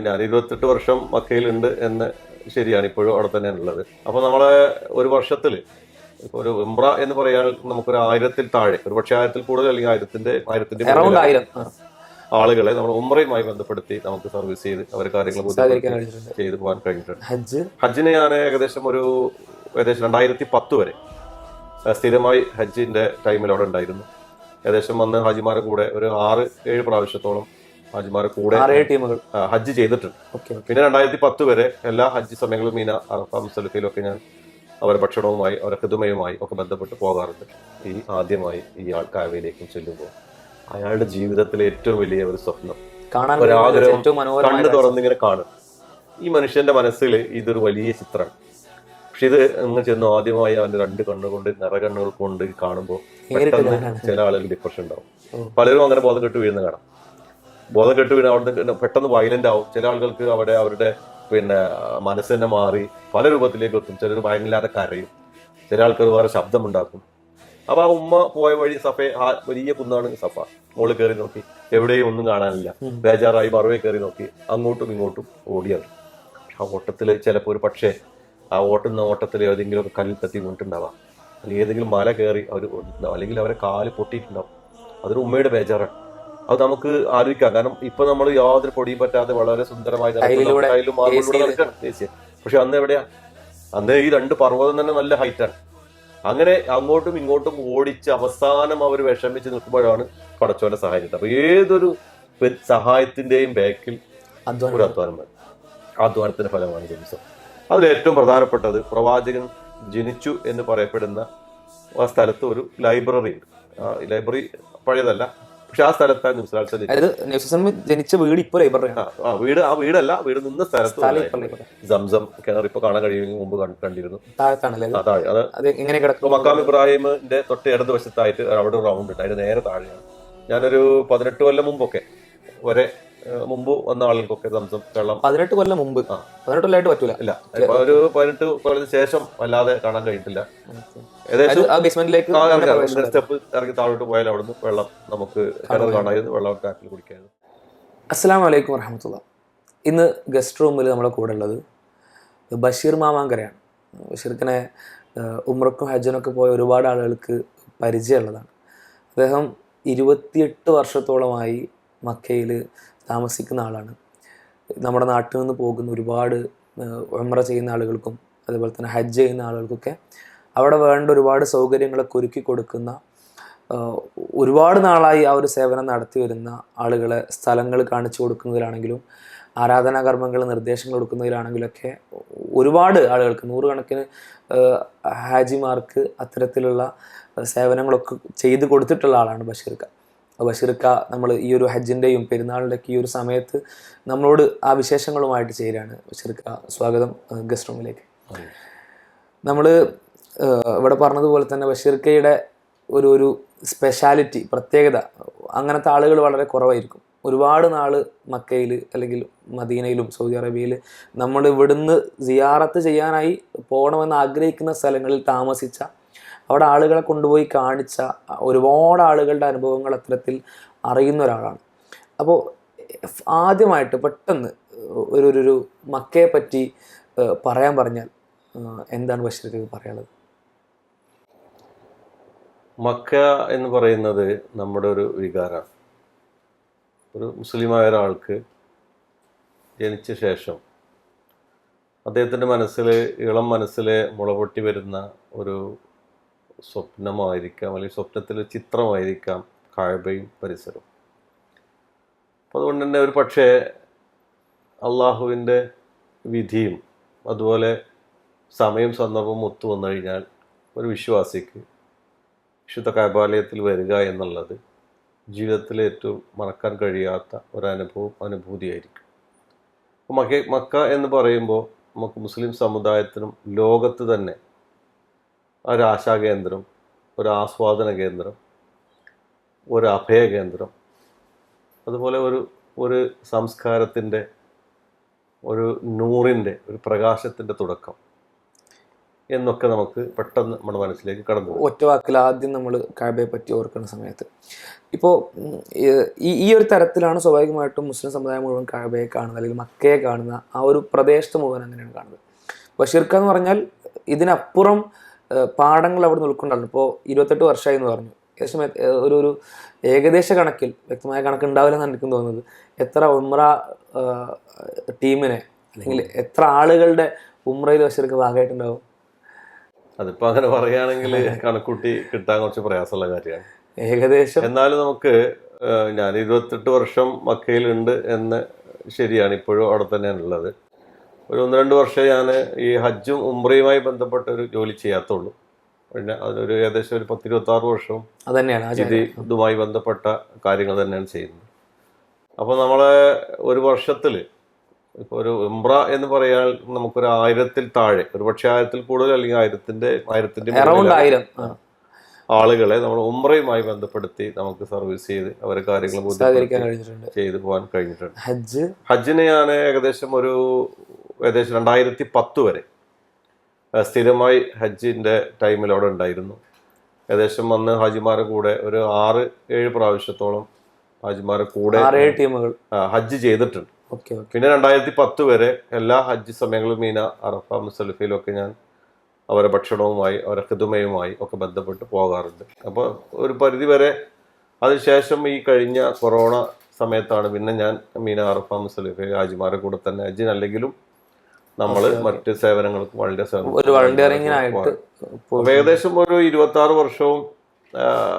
ഞാൻ 28 വർഷം മക്കയിലുണ്ട് എന്ന് ശരിയാണ്, ഇപ്പോഴും അവിടെ തന്നെയാണ് ഉള്ളത്. അപ്പോൾ നമ്മളെ ഒരു വർഷത്തിൽ ഇപ്പോൾ ഒരു ഉംറ എന്ന് പറയാൻ നമുക്കൊരു 1000-ൽ താഴെ, ഒരു പക്ഷേ 1000-ൽ കൂടുതൽ അല്ലെങ്കിൽ ആയിരത്തിന്റെ അറൗണ്ട് 1000 ആളുകളെ നമ്മൾ ഉംറയുമായി ബന്ധപ്പെടുത്തി നമുക്ക് സർവീസ് ചെയ്ത് അവർ കാര്യങ്ങൾ ചെയ്ത് പോകാൻ കഴിഞ്ഞിട്ടുണ്ട്. ഹജ്ജിന് ഞാൻ ഏകദേശം 2010 വരെ സ്ഥിരമായി ഹജ്ജിന്റെ ടൈമിൽ അവിടെ ഉണ്ടായിരുന്നു. ഏകദേശം വന്ന് ഹാജിമാരെ കൂടെ ഒരു 6-7 പ്രാവശ്യത്തോളം ഹാജിമാരെ കൂടെ ഹജ്ജ് ചെയ്തിട്ടുണ്ട്. പിന്നെ 2010 വരെ എല്ലാ ഹജ്ജ് സമയങ്ങളും മീന, അറഫ, മുസ്ദലിഫയിലും ഒക്കെ ഞാൻ അവരുടെ ഭക്ഷണവുമായി അവരുടെ ഹിദമയുമായി ഒക്കെ ബന്ധപ്പെട്ട് പോകാറുണ്ട്. ആദ്യമായി ഇയാൾ കാവയിലേക്കും ചെല്ലുമ്പോൾ അയാളുടെ ജീവിതത്തിലെ ഏറ്റവും വലിയ ഒരു സ്വപ്നം, ഒരാഗ്രഹം കണ്ണു തുറന്നിങ്ങനെ കാണും. ഈ മനുഷ്യന്റെ മനസ്സിൽ ഇതൊരു വലിയ ചിത്രമാണ്. പക്ഷെ ഇത് അങ്ങ് ചെന്ന് ആദ്യമായി അവന്റെ 2 കണ്ണുകൊണ്ട് നിറകണ്ണുകൾ കൊണ്ട് കാണുമ്പോൾ പെട്ടെന്ന് ചില ആളുകൾ ഡിപ്രഷൻ ഉണ്ടാവും. പലരും അങ്ങനെ ബോധം കെട്ട് വീഴുന്ന കാണാം. ബോധം കെട്ട് വീണ് അവിടുന്ന് പെട്ടെന്ന് വയലന്റ് ആവും. ചില ആളുകൾക്ക് അവരുടെ മനസ്സ് തന്നെ മാറി പല രൂപത്തിലേക്ക് എത്തും. ചിലർ ഭയങ്കര കരയും, ചില ആൾക്കാർ വേറെ ശബ്ദമുണ്ടാക്കും. അപ്പൊ ആ ഉമ്മ പോയ വഴി വലിയ കുന്നാണ് സഫ. മോള് കയറി നോക്കി, എവിടെയും ഒന്നും കാണാനില്ല. ബേജാറായി മറവേ കയറി നോക്കി, അങ്ങോട്ടും ഇങ്ങോട്ടും ഓടിയാണ്. ആ ഓട്ടത്തില് ചിലപ്പോൾ ഒരു പക്ഷേ ആ ഓട്ടത്തിൽ ഏതെങ്കിലും ഒക്കെ കല്ലിൽ തട്ടി വീണിട്ടുണ്ടാവാം, അല്ലെങ്കിൽ ഏതെങ്കിലും മല കയറി അവർ ഓടിയിട്ടുണ്ടാവും, അല്ലെങ്കിൽ അവരെ കാല് പൊട്ടിയിട്ടുണ്ടാവും. അതൊരു ഉമ്മയുടെ ബേജാറാണ്. അത് നമുക്ക് ആലോചിക്കാം. കാരണം ഇപ്പൊ നമ്മൾ യാതൊരു പൊടിയും പറ്റാതെ വളരെ സുന്ദരമായി നടക്കുകയാണ്. പക്ഷെ അന്ന് എവിടെയാ? അന്ന് ഈ 2 പർവ്വതം തന്നെ നല്ല ഹൈറ്റാണ്. അങ്ങനെ അങ്ങോട്ടും ഇങ്ങോട്ടും ഓടിച്ച് അവസാനം അവർ വിഷമിച്ച് നിൽക്കുമ്പോഴാണ് പടച്ചോന്റെ സഹായം കിട്ടുക. അപ്പൊ ഏതൊരു സഹായത്തിന്റെയും ബാക്കിൽ ഒരു അധ്വാനം വേണം. അധ്വാനത്തിന്റെ ഫലമാണ് ദിവസം. അതിൽ ഏറ്റവും പ്രധാനപ്പെട്ടത് പ്രവാചകൻ ജനിച്ചു എന്ന് പറയപ്പെടുന്ന ആ സ്ഥലത്ത് ഒരു ലൈബ്രറി ഉണ്ട്. ലൈബ്രറി പഴയതല്ല, പക്ഷെ ആ സ്ഥലത്താണ് ജനിച്ച വീട് ഇപ്പോൾ ലൈബ്രറിയാണ്. വീട് നിന്ന സ്ഥലത്ത് സംസം കിണർ ഇപ്പൊ കാണാൻ കഴിയുമെങ്കിൽ മുമ്പ് കണ്ടിരുന്നു. മക്കാം ഇബ്രാഹിമിന്റെ തൊട്ട് ഇടതുവശത്തായിട്ട് അവിടെ റൗണ്ട് ഉണ്ട്, അതിന് നേരെ താഴെയാണ്. ഞാനൊരു 18 കൊല്ലം മുമ്പൊക്കെ മുമ്പ് വന്ന ആളുകൾക്കൊക്കെ സംസം വെള്ളം 18 കൊല്ലം മുമ്പ് 18 കൊല്ലമായിട്ട് പറ്റൂല. ഇല്ല, ഒരു 18 കൊല്ലത്തിന് ശേഷം അല്ലാതെ കാണാൻ കഴിയിട്ടില്ല. സ്റ്റെപ്പ് ഇറങ്ങി താഴോട്ട് പോയാൽ അവിടുന്ന് വെള്ളം നമുക്ക് കിണർ കാണായിരുന്നു, വെള്ളം ടാപ്പിൽ കുടിക്കായിരുന്നു. അസ്സലാമു അലൈക്കും വറഹ്മത്തുള്ളാഹി. ഇന്ന് ഗസ്റ്റ് റൂമിൽ നമ്മളെ കൂടെ ഉള്ളത് ബഷീർ മാമാങ്കരയാണ്. ബഷീർക്കിനെ ഉംറക്കും ഹജ്ജിനൊക്കെ പോയ ഒരുപാട് ആളുകൾക്ക് പരിചയമുള്ളതാണ്. അദ്ദേഹം 28 വർഷത്തോളമായി മക്കയിൽ താമസിക്കുന്ന ആളാണ്. നമ്മുടെ നാട്ടിൽ നിന്ന് പോകുന്ന ഒരുപാട് ഉംറ ചെയ്യുന്ന ആളുകൾക്കും അതുപോലെ തന്നെ ഹജ്ജ് ചെയ്യുന്ന ആളുകൾക്കൊക്കെ അവിടെ വേണ്ട ഒരുപാട് സൗകര്യങ്ങളൊക്കെ ഒരുക്കി കൊടുക്കുന്ന, ഒരുപാട് നാളായി ആ ഒരു സേവനം നടത്തി വരുന്ന ആളുകളെ സ്ഥലങ്ങൾ കാണിച്ചു കൊടുക്കുന്നതിലാണെങ്കിലും ആരാധനാ കർമ്മങ്ങൾ നിർദ്ദേശങ്ങൾ കൊടുക്കുന്നതിലാണെങ്കിലൊക്കെ ഒരുപാട് ആളുകൾക്ക് 100 കണക്കിന് ഹാജിമാർക്ക് അത്തരത്തിലുള്ള സേവനങ്ങളൊക്കെ ചെയ്ത് കൊടുത്തിട്ടുള്ള ആളാണ് ബഷീർക്ക. ബഷീർക്ക നമ്മൾ ഈ ഒരു ഹജ്ജിൻ്റെയും പെരുന്നാളിൻ്റെയൊക്കെ ഈ ഒരു സമയത്ത് നമ്മളോട് ആ വിശേഷങ്ങളുമായിട്ട് ചേരുകയാണ്. ബഷീർക്ക, സ്വാഗതം ഗസ്റ്റ് റൂമിലേക്ക്. നമ്മൾ ഇവിടെ പറഞ്ഞതുപോലെ തന്നെ ബഷീർക്കയുടെ ഒരു സ്പെഷ്യാലിറ്റി, പ്രത്യേകത, അങ്ങനത്തെ ആളുകൾ വളരെ കുറവായിരിക്കും. ഒരുപാട് നാൾ മക്കയിൽ അല്ലെങ്കിൽ മദീനയിലും സൗദി അറേബ്യയിൽ നമ്മൾ ഇവിടുന്ന് സിയാറത്ത് ചെയ്യാനായി പോകണമെന്ന് ആഗ്രഹിക്കുന്ന സ്ഥലങ്ങളിൽ താമസിച്ച, അവിടെ ആളുകളെ കൊണ്ടുപോയി കാണിച്ച ഒരുപാട് ആളുകളുടെ അനുഭവങ്ങൾ അത്തരത്തിൽ അറിയുന്ന ഒരാളാണ്. അപ്പോൾ ആദ്യമായിട്ട് പെട്ടെന്ന് ഒരു മക്കയെ പറ്റി പറയാൻ പറഞ്ഞാൽ എന്താണ് ബഷീർക്ക് പറയാനുള്ളത്? മക്ക എന്ന് പറയുന്നത് നമ്മുടെ ഒരു വികാരമാണ്. ഒരു മുസ്ലിമായ ഒരാൾക്ക് ജനിച്ച ശേഷം അദ്ദേഹത്തിൻ്റെ ഇളം മനസ്സിലെ മുളപൊട്ടി വരുന്ന ഒരു സ്വപ്നമായിരിക്കാം, അല്ലെങ്കിൽ സ്വപ്നത്തിലെ ചിത്രമായിരിക്കാം കഅബയും പരിസരവും. അപ്പോൾ അതുകൊണ്ട് തന്നെ ഒരു പക്ഷേ അള്ളാഹുവിൻ്റെ വിധിയും അതുപോലെ സമയം സന്ദർഭവും ഒത്തു വന്നു കഴിഞ്ഞാൽ ഒരു വിശ്വാസിക്ക് വിശുദ്ധ കഅബാലയത്തിൽ വരിക എന്നുള്ളത് ജീവിതത്തിലെ ഏറ്റവും മറക്കാൻ കഴിയാത്ത അനുഭൂതിയായിരിക്കും. മക്ക എന്ന് പറയുമ്പോൾ നമുക്ക് മുസ്ലിം സമുദായത്തിനും ലോകത്ത് തന്നെ ഒരു ആശാകേന്ദ്രം, ഒരു ആസ്വാദന കേന്ദ്രം, ഒരു അഭയകേന്ദ്രം, അതുപോലെ ഒരു സംസ്കാരത്തിൻ്റെ, ഒരു നൂറിൻ്റെ, ഒരു പ്രകാശത്തിൻ്റെ തുടക്കം എന്നൊക്കെ നമുക്ക് പെട്ടെന്ന് നമ്മുടെ മനസ്സിലേക്ക് കടന്നു പോകും. ഒറ്റ വാക്കിൽ ആദ്യം നമ്മൾ കഅബയെ പറ്റി ഓർക്കുന്ന സമയത്ത് ഇപ്പോൾ ഈ ഒരു തരത്തിലാണ് സ്വാഭാവികമായിട്ടും മുസ്ലിം സമുദായം മുഴുവൻ കഅബയെ കാണുന്നത്, അല്ലെങ്കിൽ മക്കയെ കാണുന്ന ആ ഒരു പ്രദേശത്ത് മുഴുവൻ അങ്ങനെയാണ് കാണുന്നത്. ബഷീർ ഖാൻ എന്ന് പറഞ്ഞാൽ ഇതിനപ്പുറം പാഠങ്ങൾ അവിടെ നിന്ന് ഉൾക്കൊണ്ടാണ്. ഇപ്പോൾ 28 വർഷമായി എന്ന് പറഞ്ഞു. ഏകദേശം ഒരു ഏകദേശ കണക്കിൽ, വ്യക്തമായ കണക്ക് ഉണ്ടാവില്ലെന്നാണ് എനിക്ക് തോന്നുന്നത്, എത്ര ഉംറ ടീമിനെ അല്ലെങ്കിൽ എത്ര ആളുകളുടെ ഉംറയിൽ ബഷീർക്ക് ഭാഗമായിട്ടുണ്ടാവും? അതിപ്പോ അങ്ങനെ പറയുകയാണെങ്കിൽ കണക്കൂട്ടി കിട്ടാൻ കുറച്ച് പ്രയാസമുള്ള കാര്യമാണ് ഏകദേശം. എന്നാലും നമുക്ക് ഞാൻ 28 വർഷം മക്കയിലുണ്ട് എന്ന് ശരിയാണ്, ഇപ്പോഴും അവിടെ തന്നെയാണ് ഉള്ളത്. ഒരു 1-2 വർഷം ഞാൻ ഈ ഹജ്ജും ഉംറയുമായി ബന്ധപ്പെട്ട ഒരു ജോലി ചെയ്യാത്തുള്ളൂ. പിന്നെ അതൊരു ഏകദേശം ഒരു 10-26 വർഷവും ഇതുമായി ബന്ധപ്പെട്ട കാര്യങ്ങൾ തന്നെയാണ് ചെയ്യുന്നത്. അപ്പോൾ നമ്മളെ ഒരു വർഷത്തിൽ ഇപ്പോൾ ഒരു ഉംറ എന്ന് പറയാൻ നമുക്കൊരു 1000-ൽ താഴെ, ഒരു പക്ഷേ 1000-ൽ കൂടുതൽ അല്ലെങ്കിൽ 1000-ന്റെ ആളുകളെ നമ്മൾ ഉംറയുമായി ബന്ധപ്പെടുത്തി നമുക്ക് സർവീസ് ചെയ്ത് അവരെ കാര്യങ്ങൾ ചെയ്തു പോകാൻ കഴിഞ്ഞിട്ടുണ്ട്. ഹജ്ജിന് ഞാൻ ഏകദേശം 2010 വരെ സ്ഥിരമായി ഹജ്ജിന്റെ ടൈമിൽ അവിടെ ഉണ്ടായിരുന്നു. ഏകദേശം വന്ന് ഹാജിമാരെ കൂടെ ഒരു 6-7 പ്രാവശ്യത്തോളം ഹാജിമാരെ കൂടെ ഹജ്ജ് ചെയ്തിട്ടുണ്ട്. പിന്നെ 2010 വരെ എല്ലാ ഹജ്ജ് സമയങ്ങളും മീന, അറഫ, മുസ്ദലിഫയിലും ഒക്കെ ഞാൻ അവരെ ഭക്ഷണവുമായി അവരെ ഖിദ്മയുമായി ഒക്കെ ബന്ധപ്പെട്ട് പോകാറുണ്ട്. അപ്പോൾ ഒരു പരിധി വരെ അതിനുശേഷം ഈ കഴിഞ്ഞ കൊറോണ സമയത്താണ് പിന്നെ ഞാൻ മീന, അറഫ, മുസ്ദലിഫയിൽ ഹാജിമാരെ കൂടെ തന്നെ ഹജ്ജിനല്ലെങ്കിലും നമ്മൾ മറ്റ് സേവനങ്ങൾക്ക് ഏകദേശം ഒരു 26 വർഷവും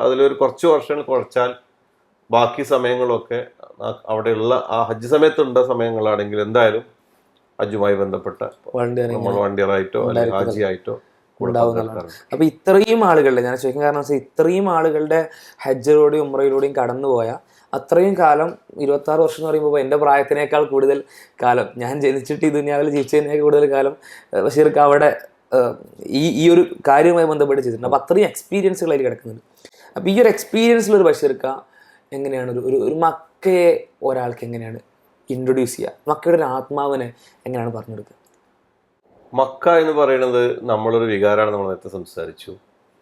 അതിലൊരു കുറച്ച് വർഷങ്ങൾ കുറച്ചാൽ ബാക്കി സമയങ്ങളൊക്കെ അവിടെയുള്ള ആ ഹജ്ജ് സമയത്തുണ്ട സമയങ്ങളാണെങ്കിൽ എന്തായാലും ഹജ്ജുമായി ബന്ധപ്പെട്ട നമ്മൾ വണ്ടിയറായിട്ടോ അല്ലെങ്കിൽ ഹാജിയായിട്ടോ ഉണ്ടാവുന്നതാണ്. അപ്പൊ ഇത്രയും ആളുകളുടെ, ഞാൻ ചോദിക്കുന്ന കാരണം വെച്ചാൽ ഇത്രയും ആളുകളുടെ ഹജ്ജിലൂടെയും ഉംറയിലൂടെയും കടന്നുപോയ അത്രയും കാലം, 26 വർഷം എന്ന് പറയുമ്പോൾ എൻ്റെ പ്രായത്തിനേക്കാൾ കൂടുതൽ കാലം, ഞാൻ ജനിച്ചിട്ട് ഈ ദുനിയാവിൽ ജീവിച്ചതിനേക്കാൾ കൂടുതൽ കാലം ബഷീർക്ക് അവിടെ ഈ ഒരു കാര്യവുമായി ബന്ധപ്പെട്ട് ചെയ്തിട്ടുണ്ട്. അപ്പം അത്രയും എക്സ്പീരിയൻസുകൾ അതിൽ കിടക്കുന്നുണ്ട്. അപ്പം ഈ ഒരു എക്സ്പീരിയൻസിലൊരു ബഷീർക്ക് എങ്ങനെയാണ് ഒരു മക്കയെ ഒരാൾക്ക് എങ്ങനെയാണ് ഇൻട്രൊഡ്യൂസ് ചെയ്യുക, മക്കയുടെ ഒരു ആത്മാവിനെ എങ്ങനെയാണ് പറഞ്ഞു കൊടുക്കുക? മക്ക എന്ന് പറയുന്നത് നമ്മളൊരു വികാരമാണ്, നമ്മൾ നേരത്തെ സംസാരിച്ചു.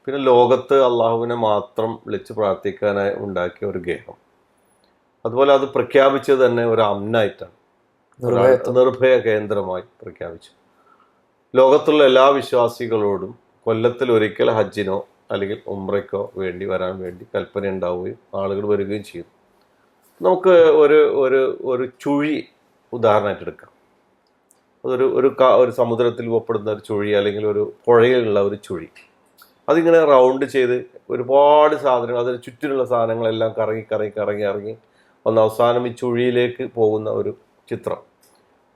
പിന്നെ ലോകത്ത് അള്ളാഹുവിനെ മാത്രം വിളിച്ച് പ്രാർത്ഥിക്കാനായി ഉണ്ടാക്കിയ ഒരു ഗേഹം. അതുപോലെ അത് പ്രഖ്യാപിച്ചത് തന്നെ ഒരു അമ്നായിട്ടാണ്, നിർഭയ കേന്ദ്രമായി പ്രഖ്യാപിച്ചു. ലോകത്തുള്ള എല്ലാ വിശ്വാസികളോടും കൊല്ലത്തിൽ ഒരിക്കൽ ഹജ്ജിനോ അല്ലെങ്കിൽ ഉംറയ്ക്കോ വേണ്ടി വരാൻ വേണ്ടി കൽപ്പന ഉണ്ടാവുകയും ആളുകൾ വരികയും ചെയ്തു. നമുക്ക് ഒരു ചുഴി ഉദാഹരണമായിട്ട് എടുക്കാം. അതൊരു ഒരു സമുദ്രത്തിൽ രൂപപ്പെടുന്ന ഒരു ചുഴി അല്ലെങ്കിൽ ഒരു പുഴയിലുള്ള ഒരു ചുഴി. അതിങ്ങനെ റൗണ്ട് ചെയ്ത് ഒരുപാട് സാധനങ്ങൾ, അതിന് ചുറ്റിലുള്ള സാധനങ്ങളെല്ലാം കറങ്ങി ഒന്ന് അവസാനം ഈ ചുഴിയിലേക്ക് പോകുന്ന ഒരു ചിത്രം.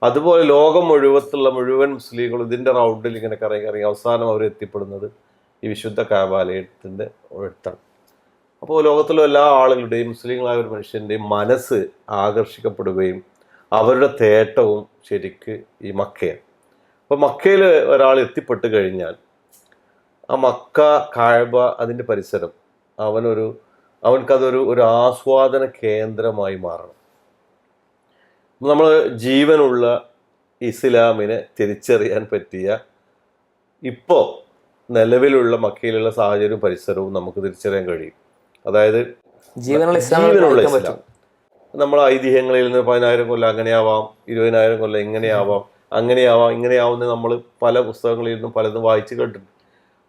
അതുപോലെ ലോകം മുഴുവൻ മുസ്ലിങ്ങൾ ഇതിൻ്റെ റൗണ്ടിൽ ഇങ്ങനെ കറങ്ങി അവസാനം അവർ എത്തിപ്പെടുന്നത് ഈ വിശുദ്ധ കഅബാലയത്തിൻ്റെ അടുത്താണ്. അപ്പോൾ ലോകത്തിലെ എല്ലാ ആളുകളുടെയും, മുസ്ലിങ്ങളായ ഒരു മനുഷ്യൻ്റെയും മനസ്സ് ആകർഷിക്കപ്പെടുകയും അവരുടെ തേട്ടവും ശരിക്ക് ഈ മക്കയാണ്. അപ്പോൾ മക്കയിൽ ഒരാൾ എത്തിപ്പെട്ട് കഴിഞ്ഞാൽ ആ മക്ക, കഅബ, അതിൻ്റെ പരിസരം അവൻക്കതൊരു ആസ്വാദന കേന്ദ്രമായി മാറണം. നമ്മൾ ജീവനുള്ള ഇസ്ലാമിനെ തിരിച്ചറിയാൻ പറ്റിയ ഇപ്പോൾ നിലവിലുള്ള മക്കയിലുള്ള സാഹചര്യവും പരിസരവും നമുക്ക് തിരിച്ചറിയാൻ കഴിയും. അതായത് ജീവനുള്ള ഇസ്ലാം. നമ്മൾ ഐതിഹ്യങ്ങളിൽ നിന്ന് 10,000 കൊല്ലം അങ്ങനെയാവാം, 20,000 കൊല്ലം ഇങ്ങനെയാവുന്ന നമ്മൾ പല പുസ്തകങ്ങളിൽ നിന്നും പലതും വായിച്ചു കേട്ടിട്ടുണ്ട്.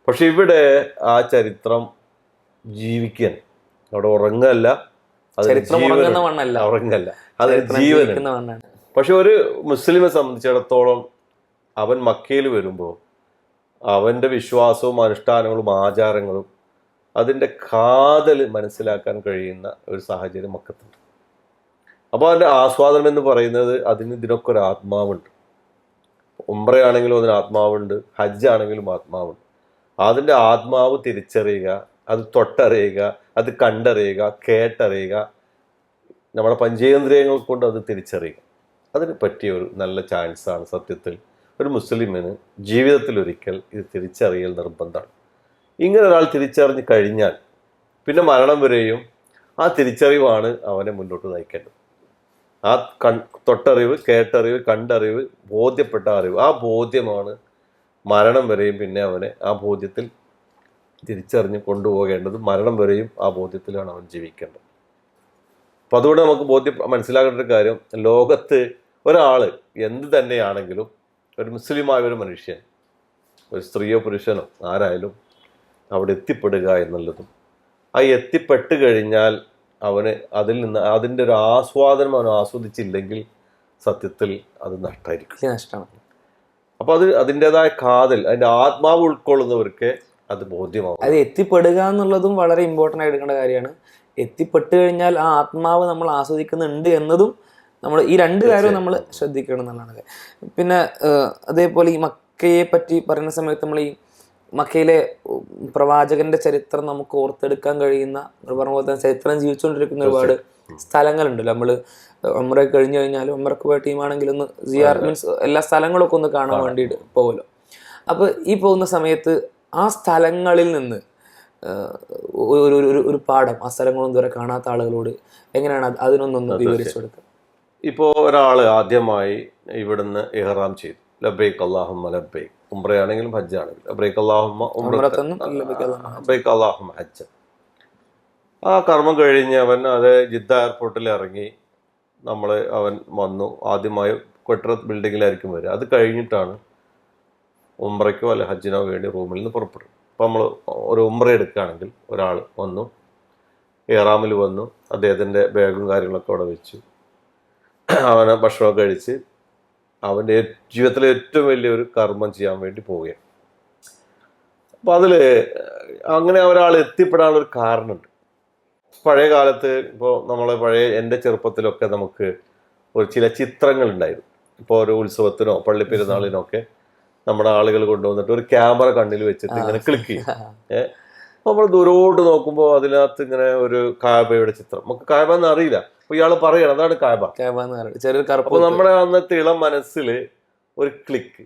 പക്ഷെ ഇവിടെ ആ ചരിത്രം ജീവിക്കാൻ, അവിടെ ഉറങ്ങല്ല, അത് ജീവനാണ്. പക്ഷെ ഒരു മുസ്ലിമെ സംബന്ധിച്ചിടത്തോളം അവൻ മക്കയിൽ വരുമ്പോൾ അവൻ്റെ വിശ്വാസവും അനുഷ്ഠാനങ്ങളും ആചാരങ്ങളും അതിൻ്റെ കാതൽ മനസ്സിലാക്കാൻ കഴിയുന്ന ഒരു സാഹചര്യം മക്കത്തുണ്ട്. അപ്പോൾ അതിൻ്റെ ആസ്വാദനം എന്ന് പറയുന്നത് ഇതിനൊക്കെ ഒരു ആത്മാവുണ്ട്. ഉംറയാണെങ്കിലും അതിന് ആത്മാവുണ്ട്, ഹജ്ജാണെങ്കിലും ആത്മാവുണ്ട്. അതിൻ്റെ ആത്മാവ് തിരിച്ചറിയുക, അത് തൊട്ടറിയുക, അത് കണ്ടറിയുക, കേട്ടറിയുക, നമ്മുടെ പഞ്ചേന്ദ്രിയങ്ങൾ കൊണ്ട് അത് തിരിച്ചറിയുക. അതിന് പറ്റിയ ഒരു നല്ല ചാൻസാണ് സത്യത്തിൽ ഒരു മുസ്ലിമിന് ജീവിതത്തിൽ ഒരിക്കൽ ഇത് തിരിച്ചറിയൽ നിർബന്ധമാണ്. ഇങ്ങനെ ഒരാൾ തിരിച്ചറിഞ്ഞ് കഴിഞ്ഞാൽ പിന്നെ മരണം വരെയും ആ തിരിച്ചറിവാണ് അവനെ മുന്നോട്ട് നയിക്കേണ്ടത്. ആ തൊട്ടറിവ്, കേട്ടറിവ്, കണ്ടറിവ്, ബോധ്യപ്പെട്ട അറിവ്, ആ ബോധ്യമാണ് മരണം വരെയും പിന്നെ അവനെ ആ ബോധ്യത്തിൽ തിരിച്ചറിഞ്ഞ് കൊണ്ടുപോകേണ്ടത്, മരണം വരെയും ആ ബോധ്യത്തിലാണ് അവൻ ജീവിക്കേണ്ടത്. അപ്പം അതുകൊണ്ട് നമുക്ക് മനസ്സിലാക്കേണ്ട ഒരു കാര്യം, ലോകത്ത് ഒരാൾ എന്ത് തന്നെയാണെങ്കിലും ഒരു മുസ്ലിമായ ഒരു മനുഷ്യൻ, ഒരു സ്ത്രീയോ പുരുഷനോ ആരായാലും അവിടെ എത്തിപ്പെടുക എന്നുള്ളതും, ആ എത്തിപ്പെട്ട് കഴിഞ്ഞാൽ അവന് അതിൽ നിന്ന് അതിൻ്റെ ഒരു ആസ്വാദനം അവൻ ആസ്വദിച്ചില്ലെങ്കിൽ സത്യത്തിൽ അത് നഷ്ടമാണ്. അപ്പൊ അത് അതിൻ്റെതായ കാതൽ, അതിന്റെ ആത്മാവ് ഉൾക്കൊള്ളുന്നവർക്ക് അത് ബോധ്യമാവും. അത് എത്തിപ്പെടുക എന്നുള്ളതും വളരെ ഇമ്പോർട്ടൻ്റ് ആയിട്ട് എടുക്കേണ്ട കാര്യമാണ്. എത്തിപ്പെട്ട് കഴിഞ്ഞാൽ ആ ആത്മാവ് നമ്മൾ ആസ്വദിക്കുന്നുണ്ട് എന്നതും നമ്മൾ ഈ രണ്ട് കാര്യവും നമ്മൾ ശ്രദ്ധിക്കണം എന്നുള്ളതാണ്. പിന്നെ അതേപോലെ ഈ മക്കയെ പറ്റി പറയുന്ന സമയത്ത് നമ്മൾ ഈ മക്കയിലെ പ്രവാചകന്റെ ചരിത്രം നമുക്ക് ഓർത്തെടുക്കാൻ കഴിയുന്ന, പറഞ്ഞ പോലെ തന്നെ ചരിത്രം ജീവിച്ചുകൊണ്ടിരിക്കുന്ന ഒരുപാട് സ്ഥലങ്ങളുണ്ടല്ലോ. നമ്മൾ ഉംറ കഴിഞ്ഞു കഴിഞ്ഞാൽ ഉംറക്ക് പോയ ടീമാണെങ്കിൽ ഒന്ന് സിയാർ മീൻസ് എല്ലാ സ്ഥലങ്ങളൊക്കെ ഒന്ന് കാണാൻ വേണ്ടിയിട്ട് പോകുമല്ലോ. അപ്പോൾ ഈ പോകുന്ന സമയത്ത് ആ സ്ഥലങ്ങളിൽ നിന്ന് ഒരു പാഠം, ആ സ്ഥലങ്ങളൊന്നും ഇതുവരെ കാണാത്ത ആളുകളോട് എങ്ങനെയാണ് അതിനൊന്നൊന്ന് വിവരിച്ചു കൊടുക്കുക? ഇപ്പോൾ ഒരാൾ ആദ്യമായി ഇവിടുന്ന് ഇഹ്റാം ചെയ്തു, ലബ്ബൈക് അല്ലാഹുമ്മ ലബ്ബൈക്, ഉംറയാണെങ്കിലും ഹജ്ജാണെങ്കിലും ലബ്ബൈക് അല്ലാഹുമ്മ ലബ്ബൈക് അല്ലാഹുമ്മ ഹജ്ജ്. ആ കർമ്മം കഴിഞ്ഞ് അവൻ അത് ജിദ്ദ എയർപോർട്ടിൽ ഇറങ്ങി, അവൻ വന്നു. ആദ്യമായി കെട്ടിട ബിൽഡിങ്ങിലായിരിക്കും വരിക. അത് കഴിഞ്ഞിട്ടാണ് ഉംറയ്ക്കോ അല്ലെ ഹജ്ജിനോ വേണ്ടി റൂമിൽ നിന്ന് പുറപ്പെടും. അപ്പോൾ നമ്മൾ ഒരു ഉംറ എടുക്കുകയാണെങ്കിൽ ഒരാൾ വന്നു, ഇഹ്റാമിൽ വന്നു, അദ്ദേഹത്തിൻ്റെ ബാഗും കാര്യങ്ങളൊക്കെ അവിടെ വെച്ചു, അവനെ ഭക്ഷണമൊക്കെ കഴിച്ച് അവൻ്റെ ജീവിതത്തിലെ ഏറ്റവും വലിയൊരു കർമ്മം ചെയ്യാൻ വേണ്ടി പോവുകയാണ്. അപ്പം അതിൽ അങ്ങനെ ഒരാൾ എത്തിപ്പെടാനുള്ളൊരു കാരണമുണ്ട്. പഴയ കാലത്ത് ഇപ്പോൾ എൻ്റെ ചെറുപ്പത്തിലൊക്കെ നമുക്ക് ചില ചിത്രങ്ങൾ ഉണ്ടായിരുന്നു. ഇപ്പോൾ ഒരു ഉത്സവത്തിനോ പള്ളിപ്പെരുന്നാളിനോ ഒക്കെ നമ്മുടെ ആളുകൾ കൊണ്ടുവന്നിട്ട് ഒരു ക്യാമറ കണ്ണിൽ വെച്ചിട്ട് ഇങ്ങനെ ക്ലിക്ക് ചെയ്യും. നമ്മൾ ദൂരോട്ട് നോക്കുമ്പോൾ അതിനകത്ത് ഇങ്ങനെ ഒരു കാബയുടെ ചിത്രം, നമുക്ക് കാബ എന്ന് അറിയില്ല, അപ്പൊ ഇയാൾ പറയണം അതാണ് കാബ. അപ്പൊ നമ്മുടെ അന്നത്തെ ഇളം മനസ്സിൽ ഒരു ക്ലിക്ക്,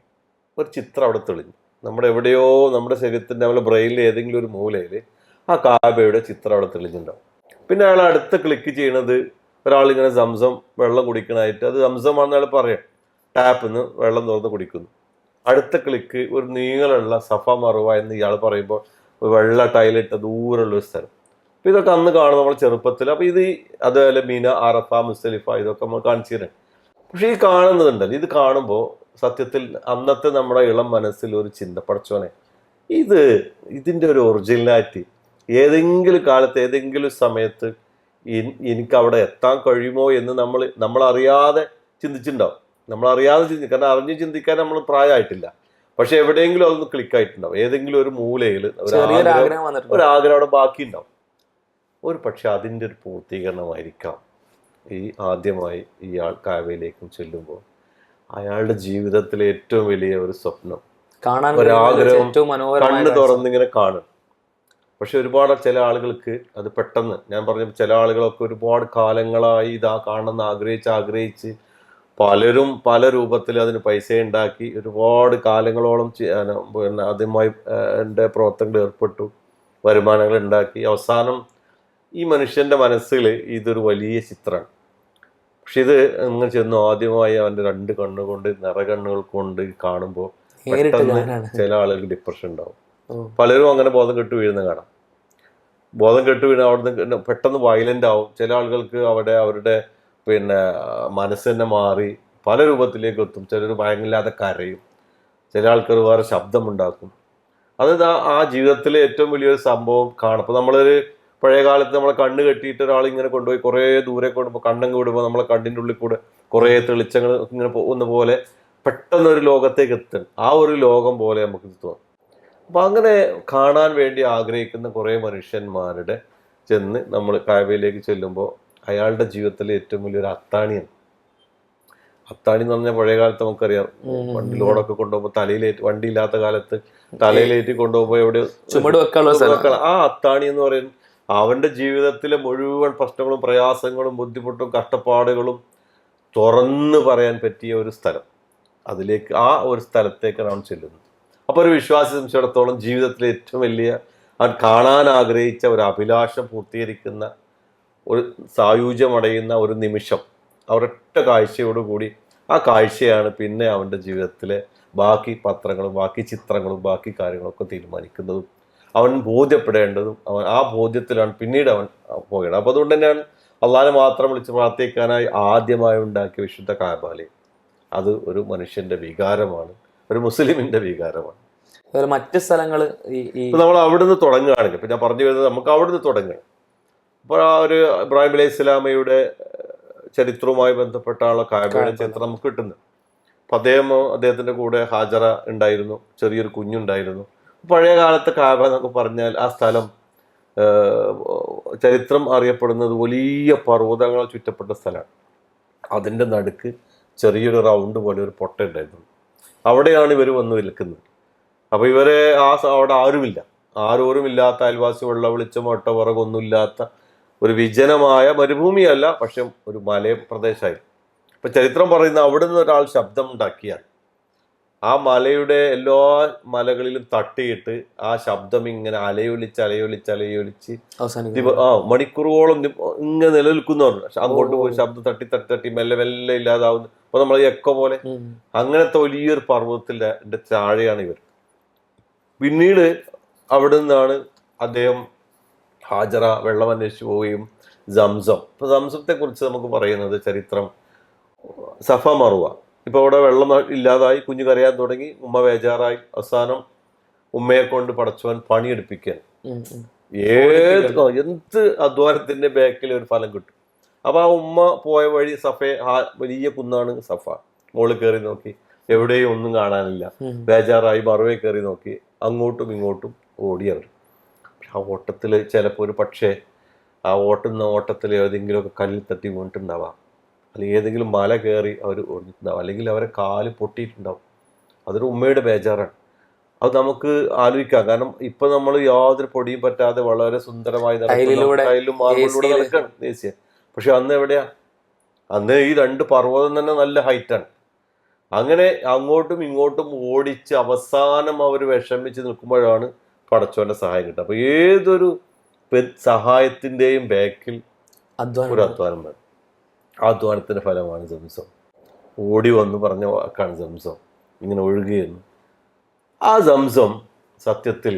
ഒരു ചിത്രം അവിടെ തെളിഞ്ഞു. നമ്മുടെ എവിടെയോ നമ്മുടെ ശരീരത്തിന്റെ നമ്മുടെ ബ്രെയിനിൽ ഏതെങ്കിലും ഒരു മൂലയിൽ ആ കാബയുടെ ചിത്രം അവിടെ തെളിഞ്ഞിട്ടുണ്ടാവും. പിന്നെ അയാൾ അടുത്ത ക്ലിക്ക് ചെയ്യണത് ഒരാളിങ്ങനെ സംസം വെള്ളം കുടിക്കണമായിട്ട്, അത് സംസമാണെന്ന് അയാൾ പറയാം, ടാപ്പിൽ നിന്ന് വെള്ളം തുറന്ന് കുടിക്കുന്നു. അടുത്ത ക്ലിക്ക് ഒരു നീളമുള്ള സഫ മറുവ എന്ന് ഇയാൾ പറയുമ്പോൾ വെള്ള ടൈലിട്ട ദൂരമുള്ള ഒരു സ്ഥലം. അപ്പം ഇതൊക്കെ അന്ന് കാണും നമ്മൾ ചെറുപ്പത്തിൽ. അപ്പം അതുപോലെ മീന, അറഫ, മുസ്തലിഫ ഇതൊക്കെ നമ്മൾ കാണിച്ചു തരാം. പക്ഷെ ഈ കാണുന്നതുണ്ടല്ലോ, ഇത് കാണുമ്പോൾ സത്യത്തിൽ അന്നത്തെ നമ്മുടെ ഇളം മനസ്സിൽ ഒരു ചിന്ത, പടച്ചോനെ ഇതിൻ്റെ ഒരു ഒറിജിനാലിറ്റി ഏതെങ്കിലും കാലത്ത് ഏതെങ്കിലും സമയത്ത് എനിക്ക് അവിടെ എത്താൻ കഴിയുമോ എന്ന് നമ്മളറിയാതെ ചിന്തിച്ചിട്ടുണ്ടാവും. നമ്മളറിയാതെ കാരണം അറിഞ്ഞ് ചിന്തിക്കാൻ നമ്മൾ പ്രായമായിട്ടില്ല. പക്ഷെ എവിടെയെങ്കിലും അതൊന്ന് ക്ലിക്കായിട്ടുണ്ടാവും, ഏതെങ്കിലും ഒരു മൂലയിൽ ഒരു ആഗ്രഹം അവിടെ ബാക്കിയുണ്ടാവും. ഒരു പക്ഷെ അതിൻ്റെ ഒരു പൂർത്തീകരണമായിരിക്കാം ഈ ആദ്യമായി ഇയാൾ കാബയിലേക്കും ചെല്ലുമ്പോൾ അയാളുടെ ജീവിതത്തിലെ ഏറ്റവും വലിയ ഒരു സ്വപ്നം, ഒരാഗ്രഹം കണ്ണ് തുറന്നിങ്ങനെ കാണും. പക്ഷെ ഒരുപാട് ചില ആളുകൾക്ക് അത് പെട്ടെന്ന്, ഞാൻ പറഞ്ഞ ചില ആളുകളൊക്കെ ഒരുപാട് കാലങ്ങളായി ഇതാ കാണണമെന്ന് ആഗ്രഹിച്ച് പലരും പല രൂപത്തിൽ അതിന് പൈസ ഉണ്ടാക്കി ഒരുപാട് കാലങ്ങളോളം പിന്നെ അതുമായി എൻ്റെ പ്രവർത്തനങ്ങൾ ഏർപ്പെട്ടു, വരുമാനങ്ങൾ ഉണ്ടാക്കി. അവസാനം ഈ മനുഷ്യൻ്റെ മനസ്സിൽ ഇതൊരു വലിയ ചിത്രമാണ്. പക്ഷെ ഇത് ഇങ്ങനെ ചെന്ന് ആദ്യമായി അവൻ്റെ 2 കണ്ണുകൊണ്ട് നിറകണ്ണുകൾ കൊണ്ട് കാണുമ്പോൾ പെട്ടെന്ന് ചില ആളുകൾക്ക് ഡിപ്രഷൻ ഉണ്ടാവും. പലരും അങ്ങനെ ബോധം കെട്ട് വീഴുന്ന കാണാം. ബോധം കെട്ട് വീഴുന്ന അവിടുന്ന് പെട്ടെന്ന് വയലൻ്റ് ആവും. ചില ആളുകൾക്ക് അവരുടെ പിന്നെ മനസ്സ് തന്നെ മാറി പല രൂപത്തിലേക്ക് എത്തും. ചിലർ ഭയങ്കരമില്ലാതെ കരയും, ചില ആൾക്കാർ വേറെ ശബ്ദമുണ്ടാക്കും. അത് ആ ജീവിതത്തിലെ ഏറ്റവും വലിയൊരു സംഭവം കാണും. അപ്പോൾ നമ്മളൊരു പഴയ കാലത്ത് നമ്മളെ കണ്ണ് കെട്ടിയിട്ട് ഒരാളിങ്ങനെ കൊണ്ടുപോയി കുറേ ദൂരെ കൊണ്ടുപോയി കണ്ണങ്ങ് വിടുമ്പോൾ നമ്മളെ കണ്ണിൻ്റെ ഉള്ളിൽ കൂടെ കുറേ തെളിച്ചങ്ങൾ ഇങ്ങനെ പോകുന്ന പോലെ പെട്ടെന്നൊരു ലോകത്തേക്ക് എത്തും. ആ ഒരു ലോകം പോലെ നമുക്ക് തോന്നും. അപ്പം അങ്ങനെ കാണാൻ വേണ്ടി ആഗ്രഹിക്കുന്ന കുറേ മനുഷ്യന്മാരുടെ ചെന്ന് നമ്മൾ കാബയിലേക്ക് ചെല്ലുമ്പോൾ അയാളുടെ ജീവിതത്തിലെ ഏറ്റവും വലിയൊരു അത്താണിയാണ്. അത്താണി എന്ന് പറഞ്ഞാൽ പഴയ കാലത്ത് നമുക്കറിയാം, വണ്ടി ലോഡൊക്കെ കൊണ്ടുപോകുമ്പോൾ തലയിലേറ്റ്, വണ്ടി ഇല്ലാത്ത കാലത്ത് തലയിലേറ്റി കൊണ്ടുപോകുമ്പോൾ എവിടെ ചുമട് വെക്കണം. ആ അത്താണി എന്ന് പറയുന്നത് അവന്റെ ജീവിതത്തിലെ മുഴുവൻ പ്രശ്നങ്ങളും പ്രയാസങ്ങളും ബുദ്ധിമുട്ടും കഷ്ടപ്പാടുകളും തുറന്ന് പറയാൻ പറ്റിയ ഒരു സ്ഥലം. അതിലേക്ക് ആ ഒരു സ്ഥലത്തേക്കാണ് അവൻ ചെല്ലുന്നത്. അപ്പോൾ ഒരു വിശ്വാസി സംബന്ധിച്ചിടത്തോളം ജീവിതത്തിലെ ഏറ്റവും വലിയ അവൻ കാണാൻ ആഗ്രഹിച്ച ഒരു അഭിലാഷം പൂർത്തീകരിക്കുന്ന ഒരു സായുജ്യമടയുന്ന ഒരു നിമിഷം, ഒരൊറ്റ കാഴ്ചയോടുകൂടി ആ കാഴ്ചയാണ് പിന്നെ അവൻ്റെ ജീവിതത്തിലെ ബാക്കി പത്രങ്ങളും ബാക്കി ചിത്രങ്ങളും ബാക്കി കാര്യങ്ങളൊക്കെ തീരുമാനിക്കുന്നതും അവൻ ബോധ്യപ്പെടേണ്ടതും അവൻ ആ ബോധ്യത്തിലാണ് പിന്നീട് അവൻ പോകേണ്ടത്. അപ്പോൾ അതുകൊണ്ട് തന്നെയാണ് അള്ളാഹിനെ മാത്രം വിളിച്ച് പ്രാർത്ഥിക്കാനായി ആദ്യമായി ഉണ്ടാക്കിയ വിശുദ്ധ കഅബാലയം. അത് ഒരു മനുഷ്യന്റെ വികാരമാണ്, ഒരു മുസ്ലിമിന്റെ വികാരമാണ്. മറ്റ് സ്ഥലങ്ങൾ നമ്മൾ അവിടുന്ന് തുടങ്ങുകയാണെങ്കിൽ, ഇപ്പം ഞാൻ പറഞ്ഞു വരുന്നത് നമുക്ക് അവിടുന്ന് തുടങ്ങുകയാണ്. അപ്പോൾ ആ ഒരു ഇബ്രാഹിം അലൈഹി സ്വലാമയുടെ ചരിത്രവുമായി ബന്ധപ്പെട്ടാണല്ലോ കഅബയുടെ ചരിത്രം നമുക്ക് കിട്ടുന്നത്. അപ്പം അദ്ദേഹത്തിൻ്റെ കൂടെ ഹാജറ ഉണ്ടായിരുന്നു, ചെറിയൊരു കുഞ്ഞുണ്ടായിരുന്നു. പഴയ കാലത്തെ കഅബ എന്നൊക്കെ പറഞ്ഞാൽ ആ സ്ഥലം ചരിത്രം അറിയപ്പെടുന്നത് വലിയ പർവ്വതങ്ങൾ ചുറ്റപ്പെട്ട സ്ഥലമാണ്. അതിൻ്റെ നടുക്ക് ചെറിയൊരു റൗണ്ട് പോലെ ഒരു പൊട്ട ഉണ്ടായിരുന്നു. അവിടെയാണ് ഇവർ വന്ന് നിൽക്കുന്നത്. അപ്പോൾ ഇവരെ അവിടെ ആരോരുമില്ലാത്ത അയൽവാസി വെള്ള വെളിച്ചമോ ഒട്ട വിറകൊന്നുമില്ലാത്ത ഒരു വിജനമായ മരുഭൂമിയല്ല, പക്ഷെ ഒരു മല പ്രദേശമായി. ഇപ്പം ചരിത്രം പറയുന്ന അവിടെ നിന്ന് ഒരാൾ ശബ്ദം ഉണ്ടാക്കിയാൽ ആ മലയുടെ എല്ലാ മലകളിലും തട്ടിയിട്ട് ആ ശബ്ദം ഇങ്ങനെ അലയൊലിച്ച് മണിക്കൂറുകളോളം ഇങ്ങനെ നിലനിൽക്കുന്നു. അങ്ങോട്ട് പോയി ശബ്ദം തട്ടി മെല്ലെ മെല്ലെ ഇല്ലാതാവുന്നു. അപ്പൊ നമ്മൾ എക്കോ പോലെ അങ്ങനത്തെ വലിയൊരു പർവ്വതത്തിന്റെ താഴെയാണ് ഇവർ. പിന്നീട് അവിടെ നിന്നാണ് അദ്ദേഹം ഹാജറ വെള്ളം അന്വേഷിച്ചു പോവുകയും സംസം. ഇപ്പൊ സംസത്തെ കുറിച്ച് നമുക്ക് പറയുന്നത് ചരിത്രം സഫ മറുവ. ഇപ്പൊ അവിടെ വെള്ളം ഇല്ലാതായി, കുഞ്ഞു കരയാൻ തുടങ്ങി, ഉമ്മ ബേജാറായി. അവസാനം ഉമ്മയെ കൊണ്ട് പടച്ചവൻ പണിയെടുപ്പിക്കാൻ എന്ത് അധ്വാനത്തിന്റെ ബാക്കിൽ ഒരു ഫലം കിട്ടും. അപ്പൊ ആ ഉമ്മ പോയ വഴി വലിയ കുന്നാണ് സഫ. മോള് കയറി നോക്കി, എവിടെയും ഒന്നും കാണാനില്ല. ബേജാറായി മറുവെ കയറി നോക്കി, അങ്ങോട്ടും ഇങ്ങോട്ടും ഓടിയവർ. ആ ഓട്ടത്തിൽ ചിലപ്പോൾ ഒരു പക്ഷേ ആ ഓട്ടത്തിൽ ഏതെങ്കിലുമൊക്കെ കല്ലിൽ തട്ടി വീണിട്ടുണ്ടാവാം, അല്ലെങ്കിൽ ഏതെങ്കിലും മല കയറി അവർ ഓടിയിട്ടുണ്ടാവും, അല്ലെങ്കിൽ അവരെ കാല് പൊട്ടിയിട്ടുണ്ടാവും. അതൊരു ഉമ്മയുടെ ബേജാറാണ്. അത് നമുക്ക് ആലോചിക്കാം. കാരണം ഇപ്പൊ നമ്മൾ യാതൊരു പൊടിയും പറ്റാതെ വളരെ സുന്ദരമായി ടൈലും മാർബിളിലൂടെ നടക്കുകയാണ് ദേശീയ. പക്ഷെ അന്ന് എവിടെയാ? അന്ന് ഈ രണ്ട് പർവ്വതം തന്നെ നല്ല ഹൈറ്റാണ്. അങ്ങനെ അങ്ങോട്ടും ഇങ്ങോട്ടും ഓടിച്ച് അവസാനം അവർ വിഷമിച്ച് നിൽക്കുമ്പോഴാണ് പടച്ചോന്റെ സഹായം കിട്ടുക. അപ്പൊ ഏതൊരു സഹായത്തിന്റെയും ബാക്കിൽ ഒരു അധ്വാനം വേണം. ആ അധ്വാനത്തിന്റെ ഫലമാണ് സംസം. ഓടി വന്ന് പറഞ്ഞ വാക്കാണ് സംസം, ഇങ്ങനെ ഒഴുകുകയെന്ന്. ആ സംസം സത്യത്തിൽ